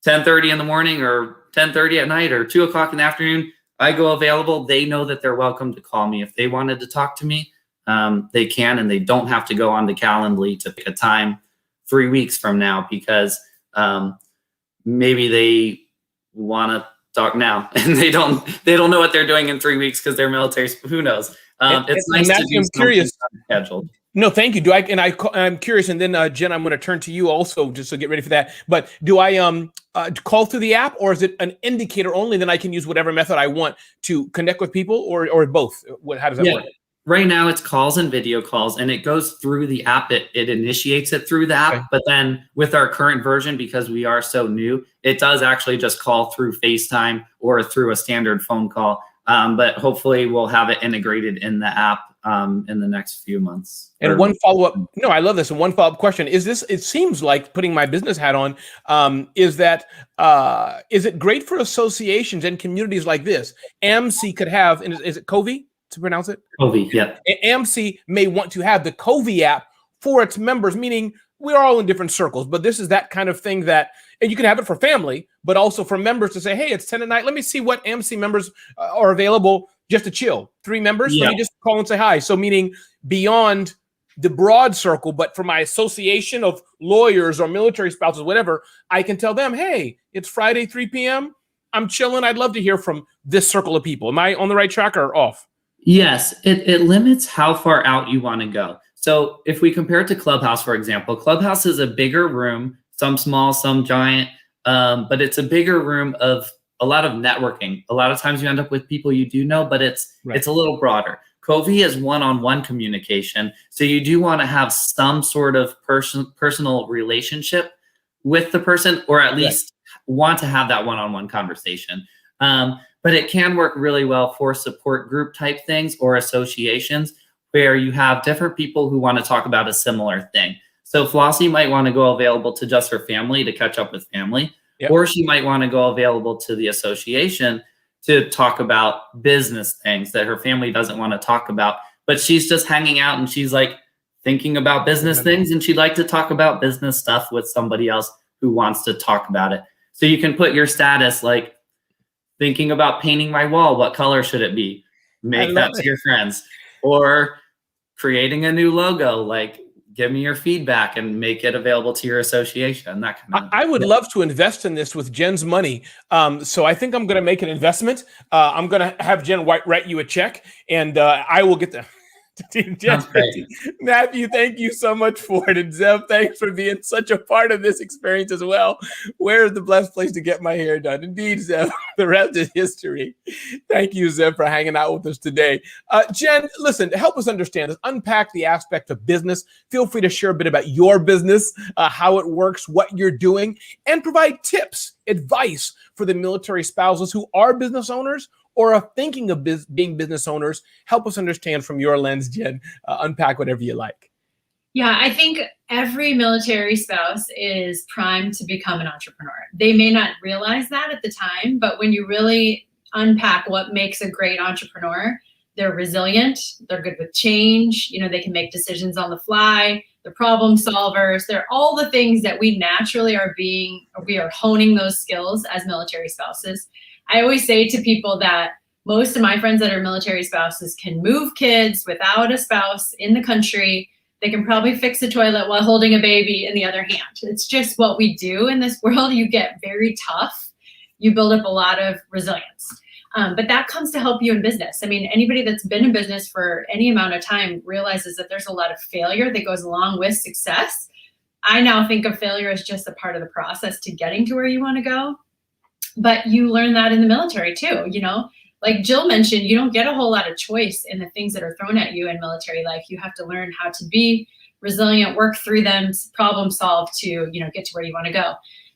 10:30 in the morning or 10:30 at night or 2 o'clock in the afternoon. I go available. They know that they're welcome to call me. If they wanted to talk to me, they can, and they don't have to go on to Calendly to pick a time 3 weeks from now because maybe they want to talk now and they don't know what they're doing in 3 weeks because they're military. Who knows? It's nice to do something scheduled. No, thank you. I'm curious, and then Jen, I'm going to turn to you also, just to get ready for that. But do I call through the app, or is it an indicator only? Then I can use whatever method I want to connect with people, or both. How does that work? Right now it's calls and video calls, and it goes through the app. It initiates it through the app, okay. But then with our current version, because we are so new, it does actually just call through FaceTime or through a standard phone call. But hopefully we'll have it integrated in the app in the next few months. And one follow-up, no, I love this. And one follow-up question is this, it seems like, putting my business hat on, is it great for associations and communities like this? AMC could have, and is it Covey to pronounce it? Covey, yeah. AMC may want to have the Covey app for its members, meaning we're all in different circles, but this is that kind of thing that, and you can have it for family, but also for members to say, hey, it's 10 at night. Let me see what AMC members are available just to chill. 3 members, Yeah. let me just call and say hi. So meaning beyond the broad circle, but for my association of lawyers or military spouses, whatever, I can tell them, hey, it's Friday, 3 p.m. I'm chilling. I'd love to hear from this circle of people. Am I on the right track or off? Yes, it limits how far out you want to go. So if we compare it to Clubhouse, for example, Clubhouse is a bigger room, some small, some giant, but it's a bigger room of a lot of networking. A lot of times you end up with people you do know, but it's a little broader. Covey is one-on-one communication. So you do want to have some sort of personal relationship with the person, or at least want to have that one-on-one conversation. But it can work really well for support group type things or associations where you have different people who want to talk about a similar thing. So Flossie might want to go available to just her family to catch up with family, or she might want to go available to the association to talk about business things that her family doesn't want to talk about, but she's just hanging out and she's like thinking about business things, and she'd like to talk about business stuff with somebody else who wants to talk about it. So you can put your status like, thinking about painting my wall, what color should it be? Make that to your friends. Or creating a new logo, like give me your feedback and make it available to your association. That kind of. I would love to invest in this with Jen's money. So I think I'm going to make an investment. I'm going to have Jen write you a check, and I will get the. Jen, Matthew, thank you so much for it. And Zeb, thanks for being such a part of this experience as well. Where is the best place to get my hair done? Indeed, Zeb, the rest is history. Thank you, Zeb, for hanging out with us today. Jen, listen, to help us understand this, unpack the aspect of business. Feel free to share a bit about your business, how it works, what you're doing, and provide tips, advice for the military spouses who are business owners or are thinking of being business owners. Help us understand from your lens, Jen. Unpack whatever you like. Yeah, I think every military spouse is primed to become an entrepreneur. They may not realize that at the time, but when you really unpack what makes a great entrepreneur, they're resilient, they're good with change, they can make decisions on the fly, they're problem solvers, they're all the things that we naturally we are honing those skills as military spouses. I always say to people that most of my friends that are military spouses can move kids without a spouse in the country. They can probably fix a toilet while holding a baby in the other hand. It's just what we do in this world. You get very tough. You build up a lot of resilience. But that comes to help you in business. I mean, anybody that's been in business for any amount of time realizes that there's a lot of failure that goes along with success. I now think of failure as just a part of the process to getting to where you want to go. But you learn that in the military too, like Jill mentioned, you don't get a whole lot of choice in the things that are thrown at you in military life. You have to learn how to be resilient, work through them, problem solve to, get to where you want to go.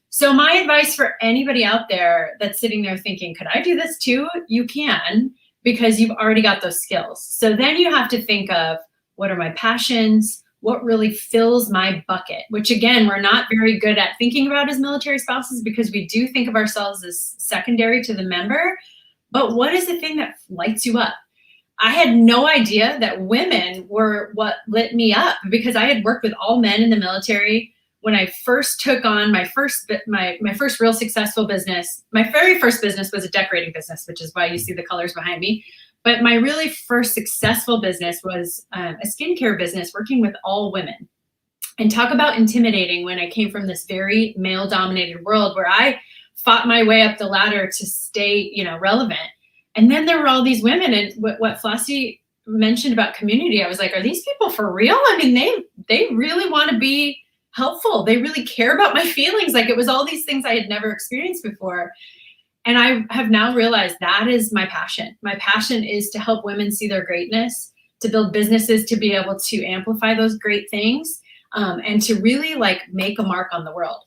So my advice for anybody out there that's sitting there thinking, could I do this too? You can, because you've already got those skills. So then you have to think of, what are my passions? What really fills my bucket, which again, we're not very good at thinking about as military spouses because we do think of ourselves as secondary to the member. But what is the thing that lights you up? I had no idea that women were what lit me up, because I had worked with all men in the military. When I first took on my first real successful business, my very first business was a decorating business, which is why you see the colors behind me. But my really first successful business was a skincare business working with all women. And talk about intimidating when I came from this very male-dominated world where I fought my way up the ladder to stay, relevant. And then there were all these women, and what Flossie mentioned about community, I was like, are these people for real? I mean, they really want to be helpful. They really care about my feelings. Like, it was all these things I had never experienced before. And I have now realized that is my passion. My passion is to help women see their greatness, to build businesses, to be able to amplify those great things, and to really make a mark on the world.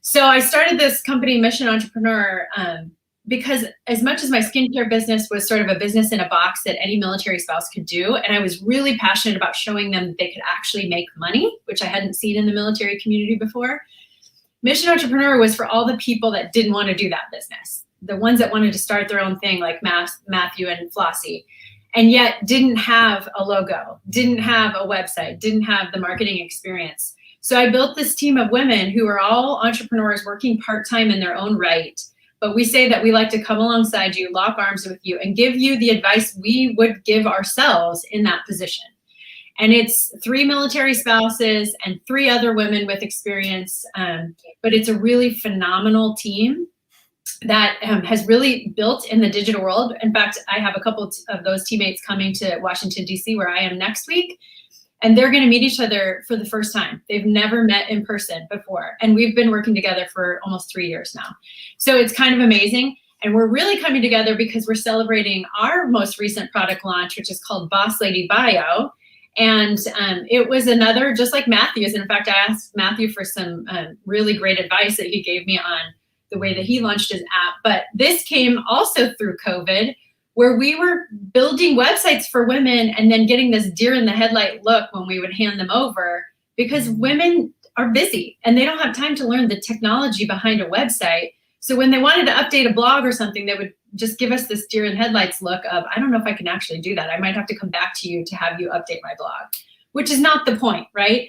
So I started this company, Mission Entrepreneur, because as much as my skincare business was sort of a business in a box that any military spouse could do, and I was really passionate about showing them that they could actually make money, which I hadn't seen in the military community before, Mission Entrepreneur was for all the people that didn't want to do that business, the ones that wanted to start their own thing like Matthew and Flossie, and yet didn't have a logo, didn't have a website, didn't have the marketing experience. So I built this team of women who are all entrepreneurs working part-time in their own right. But we say that we like to come alongside you, lock arms with you, and give you the advice we would give ourselves in that position. And it's 3 military spouses and 3 other women with experience. But it's a really phenomenal team that has really built in the digital world. In fact, I have a couple of those teammates coming to Washington, D.C., where I am next week. And they're going to meet each other for the first time. They've never met in person before. And we've been working together for almost 3 years now. So it's kind of amazing. And we're really coming together because we're celebrating our most recent product launch, which is called Boss Lady Bio. And it was another, just like Matthew's. And in fact, I asked Matthew for some really great advice that he gave me on the way that he launched his app. But this came also through COVID, where we were building websites for women and then getting this deer in the headlight look when we would hand them over, because women are busy and they don't have time to learn the technology behind a website. So when they wanted to update a blog or something, they would just give us this deer in headlights look of, I don't know if I can actually do that. I might have to come back to you to have you update my blog, which is not the point, right?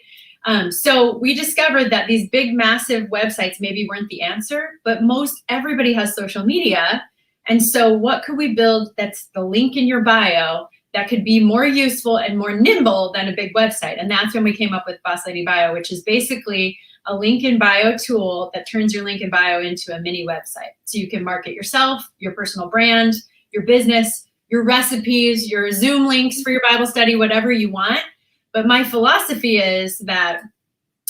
So we discovered that these big, massive websites maybe weren't the answer, but everybody has social media. And so what could we build that's the link in your bio that could be more useful and more nimble than a big website? And that's when we came up with Boss Lady Bio, which is basically a link in bio tool that turns your link in bio into a mini website. So you can market yourself, your personal brand, your business, your recipes, your Zoom links for your Bible study, whatever you want. But my philosophy is that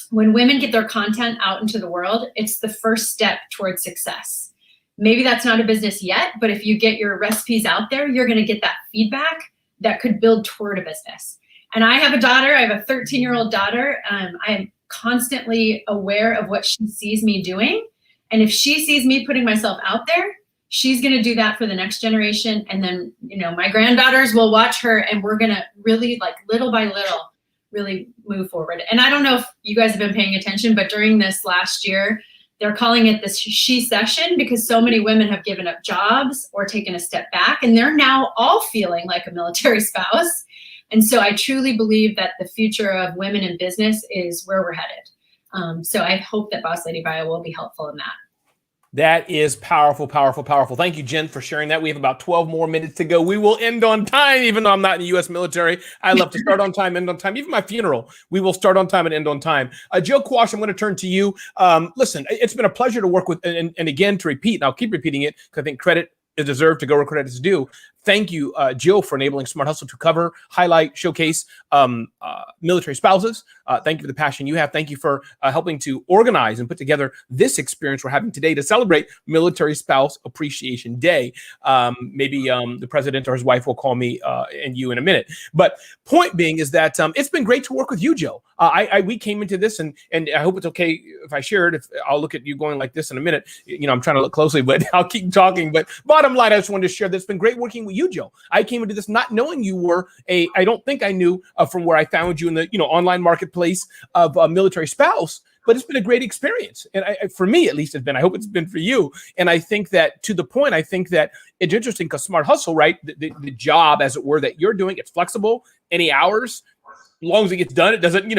when women get their content out into the world, it's the first step towards success. Maybe that's not a business yet, but if you get your recipes out there, you're going to get that feedback that could build toward a business. And I have a daughter. I have a 13-year-old daughter. I am constantly aware of what she sees me doing. And if she sees me putting myself out there, she's going to do that for the next generation. And then, my granddaughters will watch her, and we're going to really, like, little by little, really move forward. And I don't know if you guys have been paying attention, but during this last year, they're calling it this she-cession because so many women have given up jobs or taken a step back, and they're now all feeling like a military spouse. And so I truly believe that the future of women in business is where we're headed. So I hope that Boss Lady Bio will be helpful in that. That is powerful, powerful, powerful. Thank you, Jen, for sharing that. We have about 12 more minutes to go. We will end on time, even though I'm not in the U.S. military. I love to start on time, end on time. Even my funeral, we will start on time and end on time. Jill Quash, I'm going to turn to you. Listen, it's been a pleasure to work with, and again, to repeat, and I'll keep repeating it because I think credit is deserved to go where credit is due. Thank you, Jill, for enabling Smart Hustle to cover, highlight, showcase military spouses. Thank you for the passion you have. Thank you for helping to organize and put together this experience we're having today to celebrate Military Spouse Appreciation Day. Maybe the president or his wife will call me and you in a minute. But point being is that it's been great to work with you, Jill. We came into this, and I hope it's okay if I share it. I'll look at you going like this in a minute. I'm trying to look closely, but I'll keep talking. But bottom line, I just wanted to share that it's been great working with you, Jill. I came into this not knowing you were I don't think I knew from where I found you in the online marketplace of a military spouse, but it's been a great experience. And for me, at least, it's been. I hope it's been for you. And I think that to the point, I think that it's interesting because Smart Hustle, right? The job, as it were, that you're doing, it's flexible, any hours. As long as it gets done, it doesn't,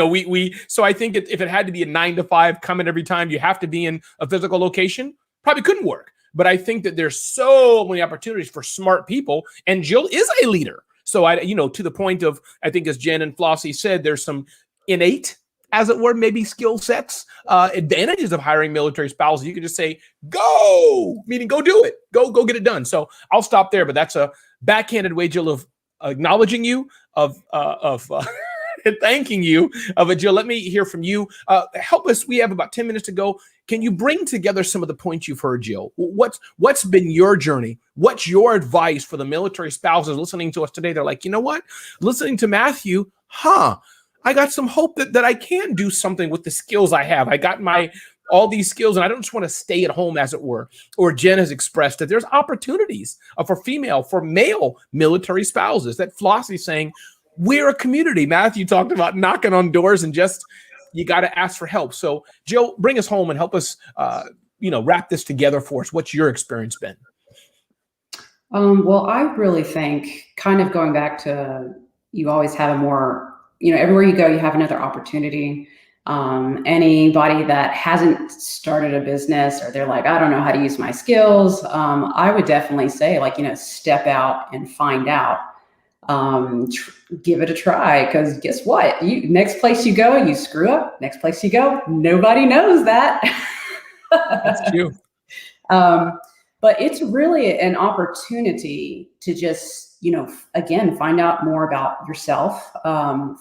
so I think if it had to be a 9 to 5 coming every time, you have to be in a physical location, probably couldn't work. But I think that there's so many opportunities for smart people, and Jill is a leader. So to the point of, I think as Jen and Flossie said, there's some innate, as it were, maybe skill sets, advantages of hiring military spouses. You can just say, go, meaning go do it, go get it done. So I'll stop there, but that's a backhanded way, Jill, of acknowledging you, of and thanking you. But Jill, let me hear from you. Help us. We have about 10 minutes to go. Can you bring together some of the points you've heard, Jill? What's been your journey? What's your advice for the military spouses listening to us today? They're like, you know what? Listening to Matthew, I got some hope that I can do something with the skills I have. I got my all these skills, and I don't just want to stay at home, as it were. Or Jen has expressed that there's opportunities for male military spouses. That Flossie's saying, we're a community. Matthew talked about knocking on doors and just, you got to ask for help. So Jill, bring us home and help us, wrap this together for us. What's your experience been? Well, I really think, kind of going back to, you always have a more, everywhere you go, you have another opportunity. Anybody that hasn't started a business, or they're like, I don't know how to use my skills, I would definitely say, step out and find out. Give it a try, because guess what? Next place you go, you screw up. Next place you go, nobody knows that. That's true. But it's really an opportunity to just, again, find out more about yourself,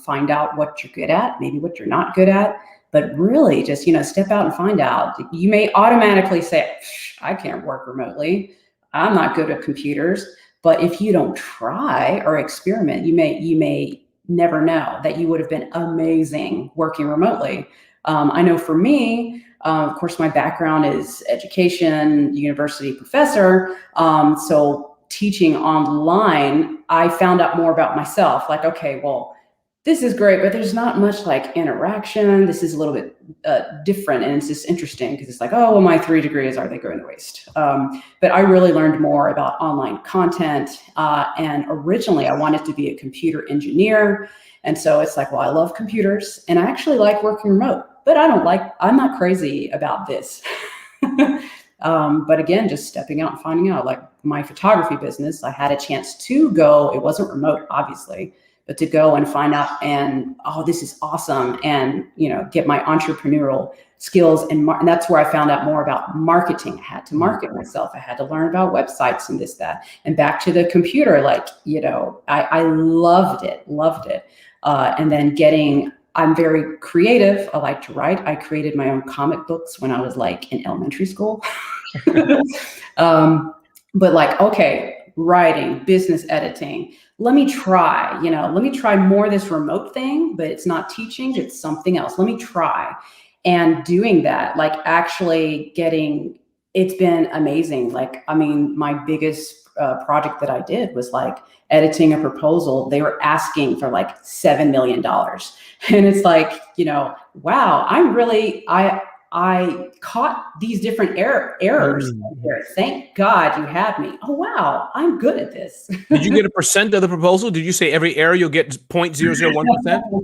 find out what you're good at, maybe what you're not good at, but really just, step out and find out. You may automatically say, I can't work remotely. I'm not good at computers. But if you don't try or experiment, you may never know that you would have been amazing working remotely. I know for me, of course, my background is education, university professor. So teaching online, I found out more about myself. Like, okay, well, this is great, but there's not much interaction. This is a little bit different, and it's just interesting because it's oh, well, my 3 degrees, are they going to waste? But I really learned more about online content, and originally I wanted to be a computer engineer, and so it's well, I love computers, and I actually like working remote, but I'm not crazy about this. But again, just stepping out and finding out, my photography business, I had a chance to go. It wasn't remote, obviously, but to go and find out, and this is awesome, and get my entrepreneurial skills, and that's where I found out more about marketing. I had to market myself. I had to learn about websites and this, that, and back to the computer. I loved it. And then I'm very creative. I like to write. I created my own comic books when I was in elementary school. But okay, writing, business editing. Let me try more of this remote thing, but it's not teaching, it's something else. Let me try. And doing that, it's been amazing. My biggest project that I did was editing a proposal. They were asking for $7 million. And it's wow, I caught these different errors. Thank God you had me. Oh, wow, I'm good at this. Did you get a percent of the proposal? Did you say every error you'll get 0.001%?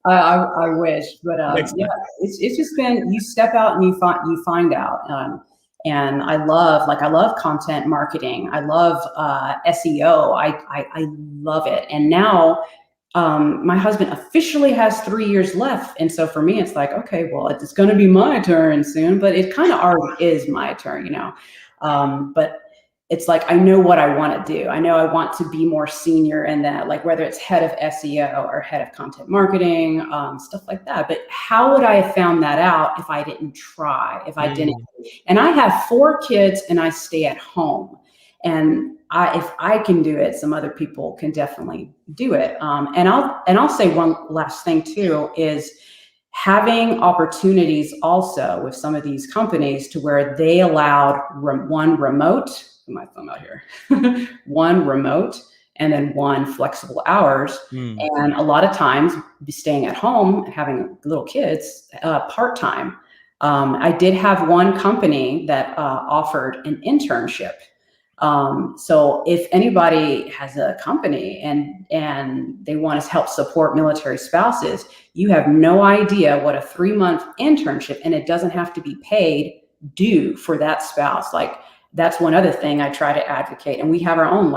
I wish, but yeah, it's just been, you step out and you find out. And I love content marketing. I love SEO. I love it. And now my husband officially has 3 years left. And so for me, it's okay, well, it's going to be my turn soon, but it kind of already is my turn, but it's I know what I want to do. I know I want to be more senior in that, whether it's head of SEO or head of content marketing, stuff like that. But how would I have found that out if I didn't try, if I didn't? And I have 4 kids and I stay at home. And if I can do it, some other people can definitely do it. And I'll say one last thing too, is having opportunities also with some of these companies to where they allowed one remote, my thumb out here, one remote, and then one flexible hours. And a lot of times staying at home, having little kids, part-time. I did have one company that offered an internship. So if anybody has a company and they want to help support military spouses, you have no idea what a 3-month internship, and it doesn't have to be paid, do for that spouse. That's one other thing I try to advocate. And we have our own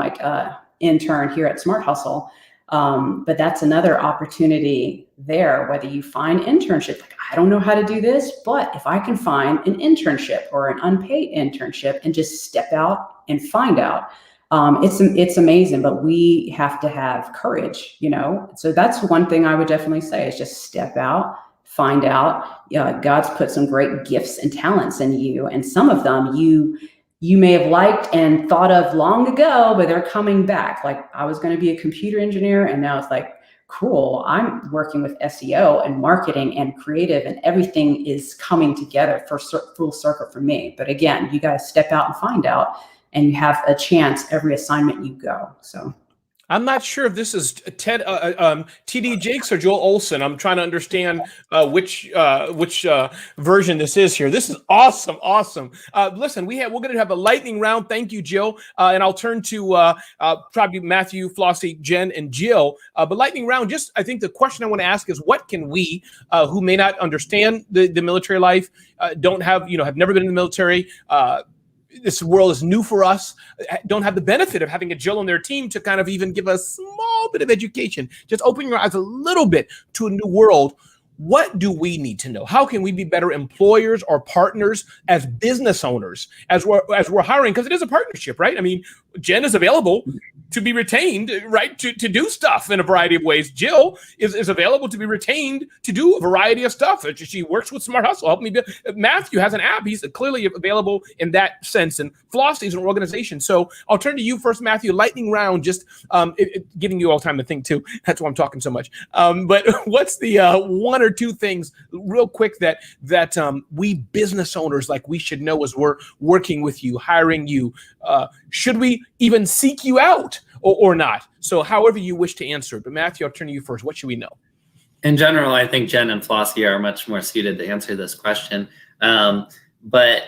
intern here at Smart Hustle. But that's another opportunity there, whether you find internship, I don't know how to do this, but if I can find an internship or an unpaid internship and just step out and find out, it's amazing, but we have to have courage, So that's one thing I would definitely say is just step out, find out. God's put some great gifts and talents in you, and some of them you may have liked and thought of long ago, but they're coming back. I was going to be a computer engineer, and now it's cool, I'm working with SEO and marketing and creative, and everything is coming together for full circle for me. But again, you got to step out and find out, and you have a chance every assignment you go. So I'm not sure if this is TD Jakes or Joel Olson. I'm trying to understand which version this is here. This is awesome, awesome. Listen, we're going to have a lightning round. Thank you, Jill, and I'll turn to probably Matthew, Flossie, Jen, and Jill. But lightning round, just I think the question I want to ask is, what can we who may not understand the military life, don't have have never been in the military. This world is new for us, don't have the benefit of having a Jill on their team to kind of even give a small bit of education. Just open your eyes a little bit to a new world. What do we need to know? How can we be better employers or partners as business owners as we're hiring? Because it is a partnership, right? I mean, Jen is available to be retained, right, to do stuff in a variety of ways. Jill is available to be retained to do a variety of stuff. She works with Smart Hustle. Help me. Matthew has an app. He's clearly available in that sense. And Flossie is an organization. So I'll turn to you first, Matthew. Lightning round, just giving you all time to think too. That's why I'm talking so much. But what's the one or two things real quick that we business owners like we should know as we're working with you, hiring you? Should we even seek you out or not? So however you wish to answer it. But Matthew, I'll turn to you first. What should we know? In general, I think Jen and Flossie are much more suited to answer this question. But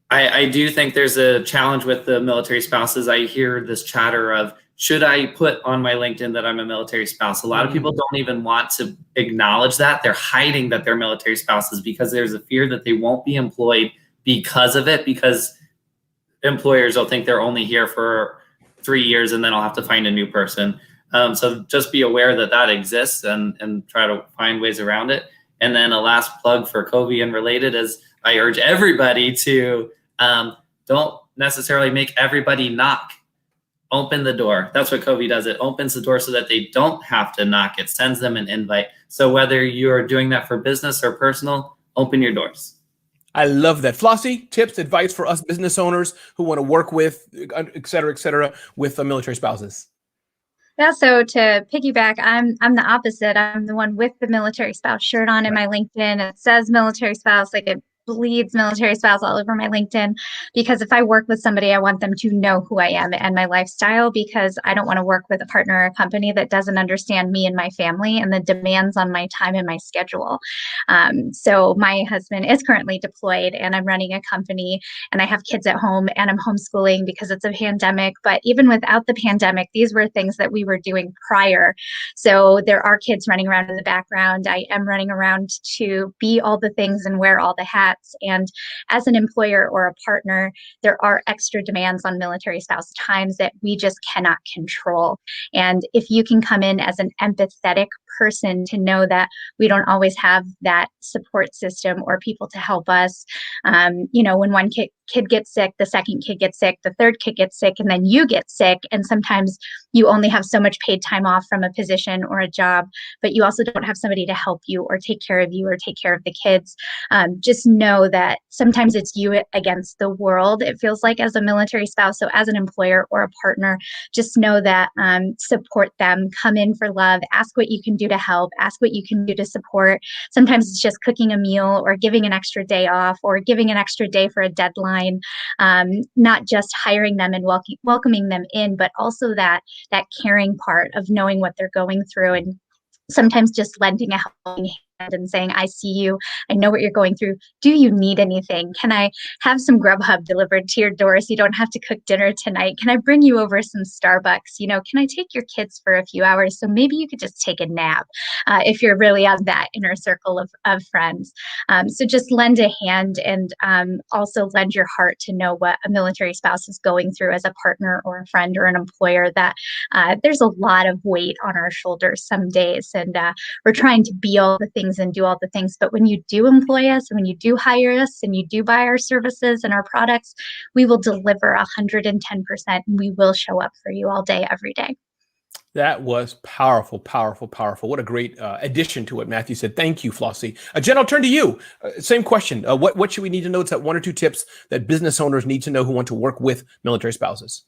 I do think there's a challenge with the military spouses. I hear this chatter of, should I put on my LinkedIn that I'm a military spouse? A lot of people don't even want to acknowledge that. They're hiding that they're military spouses because there's a fear that they won't be employed because of it, because employers will think they're only here for 3 years and then I'll have to find a new person. So just be aware that that exists and try to find ways around it. And then a last plug for Covey and related is I urge everybody to don't necessarily make everybody knock. Open the door. That's what Covey does. It opens the door so that they don't have to knock. It sends them an invite. So whether you're doing that for business or personal, open your doors. I love that. Flossie, tips, advice for us business owners who want to work with, et cetera, with military spouses. Yeah, so to piggyback, I'm the opposite. I'm the one with the military spouse shirt on in my LinkedIn. It says military spouse, like it bleeds military spouse all over my LinkedIn, because if I work with somebody, I want them to know who I am and my lifestyle, because I don't want to work with a partner or a company that doesn't understand me and my family and the demands on my time and my schedule. So my husband is currently deployed and I'm running a company and I have kids at home and I'm homeschooling because it's a pandemic. But even without the pandemic, these were things that we were doing prior. So there are kids running around in the background. I am running around to be all the things and wear all the hats. And as an employer or a partner, there are extra demands on military spouse times that we just cannot control. And if you can come in as an empathetic person to know that we don't always have that support system or people to help us, when one kid gets sick, the second kid gets sick, the third kid gets sick, and then you get sick. And sometimes you only have so much paid time off from a position or a job, but you also don't have somebody to help you or take care of you or take care of the kids. Just know that sometimes it's you against the world, it feels like, as a military spouse. So as an employer or a partner, just know that support them, come in for love, ask what you can do to help, ask what you can do to support. Sometimes it's just cooking a meal or giving an extra day off or giving an extra day for a deadline, not just hiring them and welcoming them in, but also that caring part of knowing what they're going through, and sometimes just lending a helping hand and saying, I see you, I know what you're going through. Do you need anything? Can I have some Grubhub delivered to your door so you don't have to cook dinner tonight? Can I bring you over some Starbucks? Can I take your kids for a few hours so maybe you could just take a nap if you're really on that inner circle of friends. So just lend a hand, and also lend your heart to know what a military spouse is going through as a partner or a friend or an employer, that there's a lot of weight on our shoulders some days, and we're trying to be all the things and do all the things. But when you do employ us, and when you do hire us, and you do buy our services and our products, we will deliver 110%, and we will show up for you all day, every day. That was powerful, powerful, powerful. What a great addition to what Matthew said. Thank you, Flossie. Jen, I'll turn to you. Same question. What should we need to know? It's that one or two tips that business owners need to know who want to work with military spouses.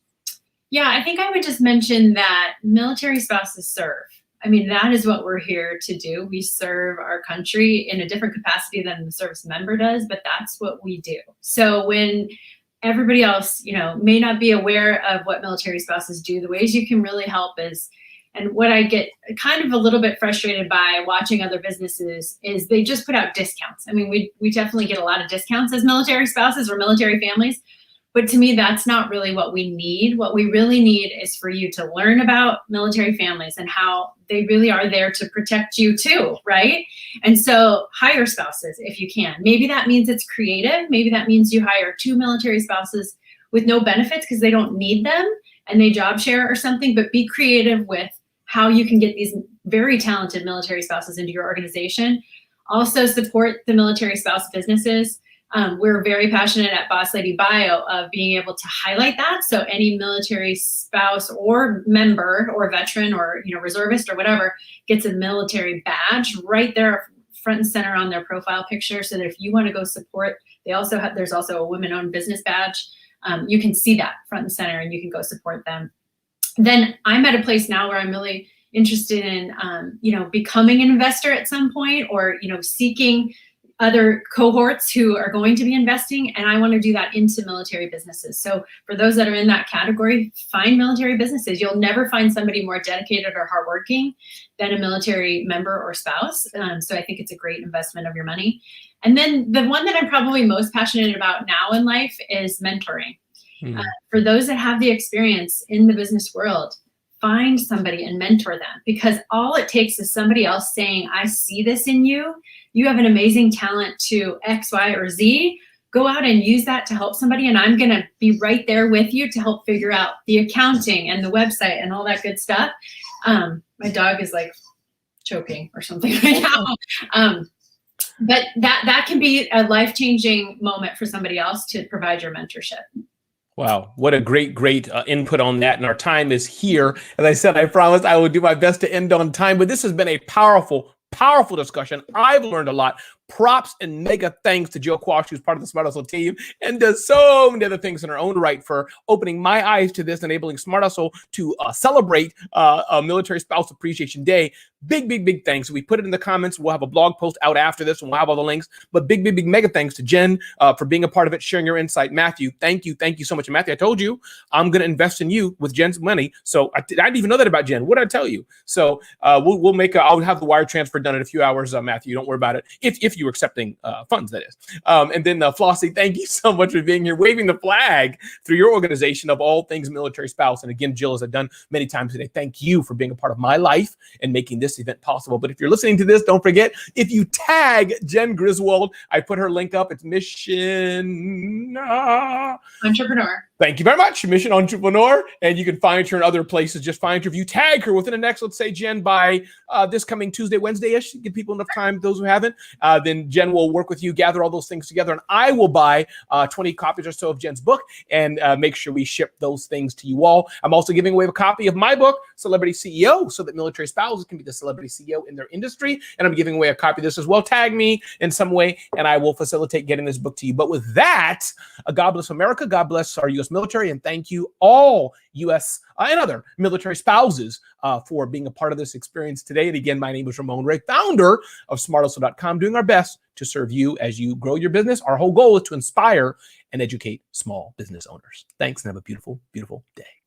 Yeah, I think I would just mention that military spouses serve. I mean, that is what we're here to do. We serve our country in a different capacity than the service member does, but that's what we do. So when everybody else, may not be aware of what military spouses do, the ways you can really help is, and what I get kind of a little bit frustrated by watching other businesses is they just put out discounts. I mean, we definitely get a lot of discounts as military spouses or military families. But to me, that's not really what we need. What we really need is for you to learn about military families and how they really are there to protect you too, right? And so hire spouses if you can. Maybe that means it's creative. Maybe that means you hire 2 military spouses with no benefits because they don't need them and they job share or something, but be creative with how you can get these very talented military spouses into your organization. Also support the military spouse businesses. We're very passionate at Boss Lady Bio of being able to highlight that. So any military spouse or member or veteran or reservist or whatever gets a military badge right there front and center on their profile picture. So that if you want to go support, there's also a women-owned business badge. You can see that front and center and you can go support them. Then I'm at a place now where I'm really interested in, becoming an investor at some point or, seeking other cohorts who are going to be investing, and I want to do that into military businesses. So for those that are in that category, find military businesses. You'll never find somebody more dedicated or hardworking than a military member or spouse. So I think it's a great investment of your money. And then the one that I'm probably most passionate about now in life is mentoring. For those that have the experience in the business world, find somebody and mentor them, because all it takes is somebody else saying, I see this in you. You have an amazing talent to X, Y, or Z. Go out and use that to help somebody. And I'm going to be right there with you to help figure out the accounting and the website and all that good stuff. My dog is like choking or something right now. But that can be a life-changing moment for somebody else to provide your mentorship. Wow, what a great input on that. And our time is here. As I said, I promised I would do my best to end on time, but this has been a powerful discussion. I've learned a lot. Props and mega thanks to Jill Quash, who's part of the Smart Hustle team and does so many other things in her own right for opening my eyes to this, enabling Smart Hustle to celebrate a Military Spouse Appreciation Day. Big thanks. We put it in the comments. We'll have a blog post out after this and we'll have all the links. But big mega thanks to Jen for being a part of it, sharing your insight. Matthew, thank you so much. And Matthew, I told you I'm going to invest in you with Jen's money. So I didn't even know that about Jen. What did I tell you? So I'll have the wire transfer done in a few hours, Matthew. Don't worry about it. If you were accepting funds, that is. And then Flossie, thank you so much for being here, waving the flag through your organization of all things military spouse. And again, Jill, as I've done many times today, thank you for being a part of my life and making this event possible. But if you're listening to this, don't forget, if you tag Jen Griswold, I put her link up. It's Mission Entrepreneur. Thank you very much, Mission Entrepreneur. And you can find her in other places. Just find her. If you tag her within the next, let's say, Jen, by this coming Tuesday, Wednesday-ish, give people enough time, those who haven't, then Jen will work with you, gather all those things together, and I will buy 20 copies or so of Jen's book and make sure we ship those things to you all. I'm also giving away a copy of my book, Celebrity CEO, so that military spouses can be the celebrity CEO in their industry. And I'm giving away a copy of this as well. Tag me in some way, and I will facilitate getting this book to you. But with that, God bless America. God bless our U.S. military, and thank you all U.S. And other military spouses for being a part of this experience today. And again, my name is Ramon Ray, founder of SmartHustle.com, doing our best to serve you as you grow your business. Our whole goal is to inspire and educate small business owners. Thanks, and have a beautiful day.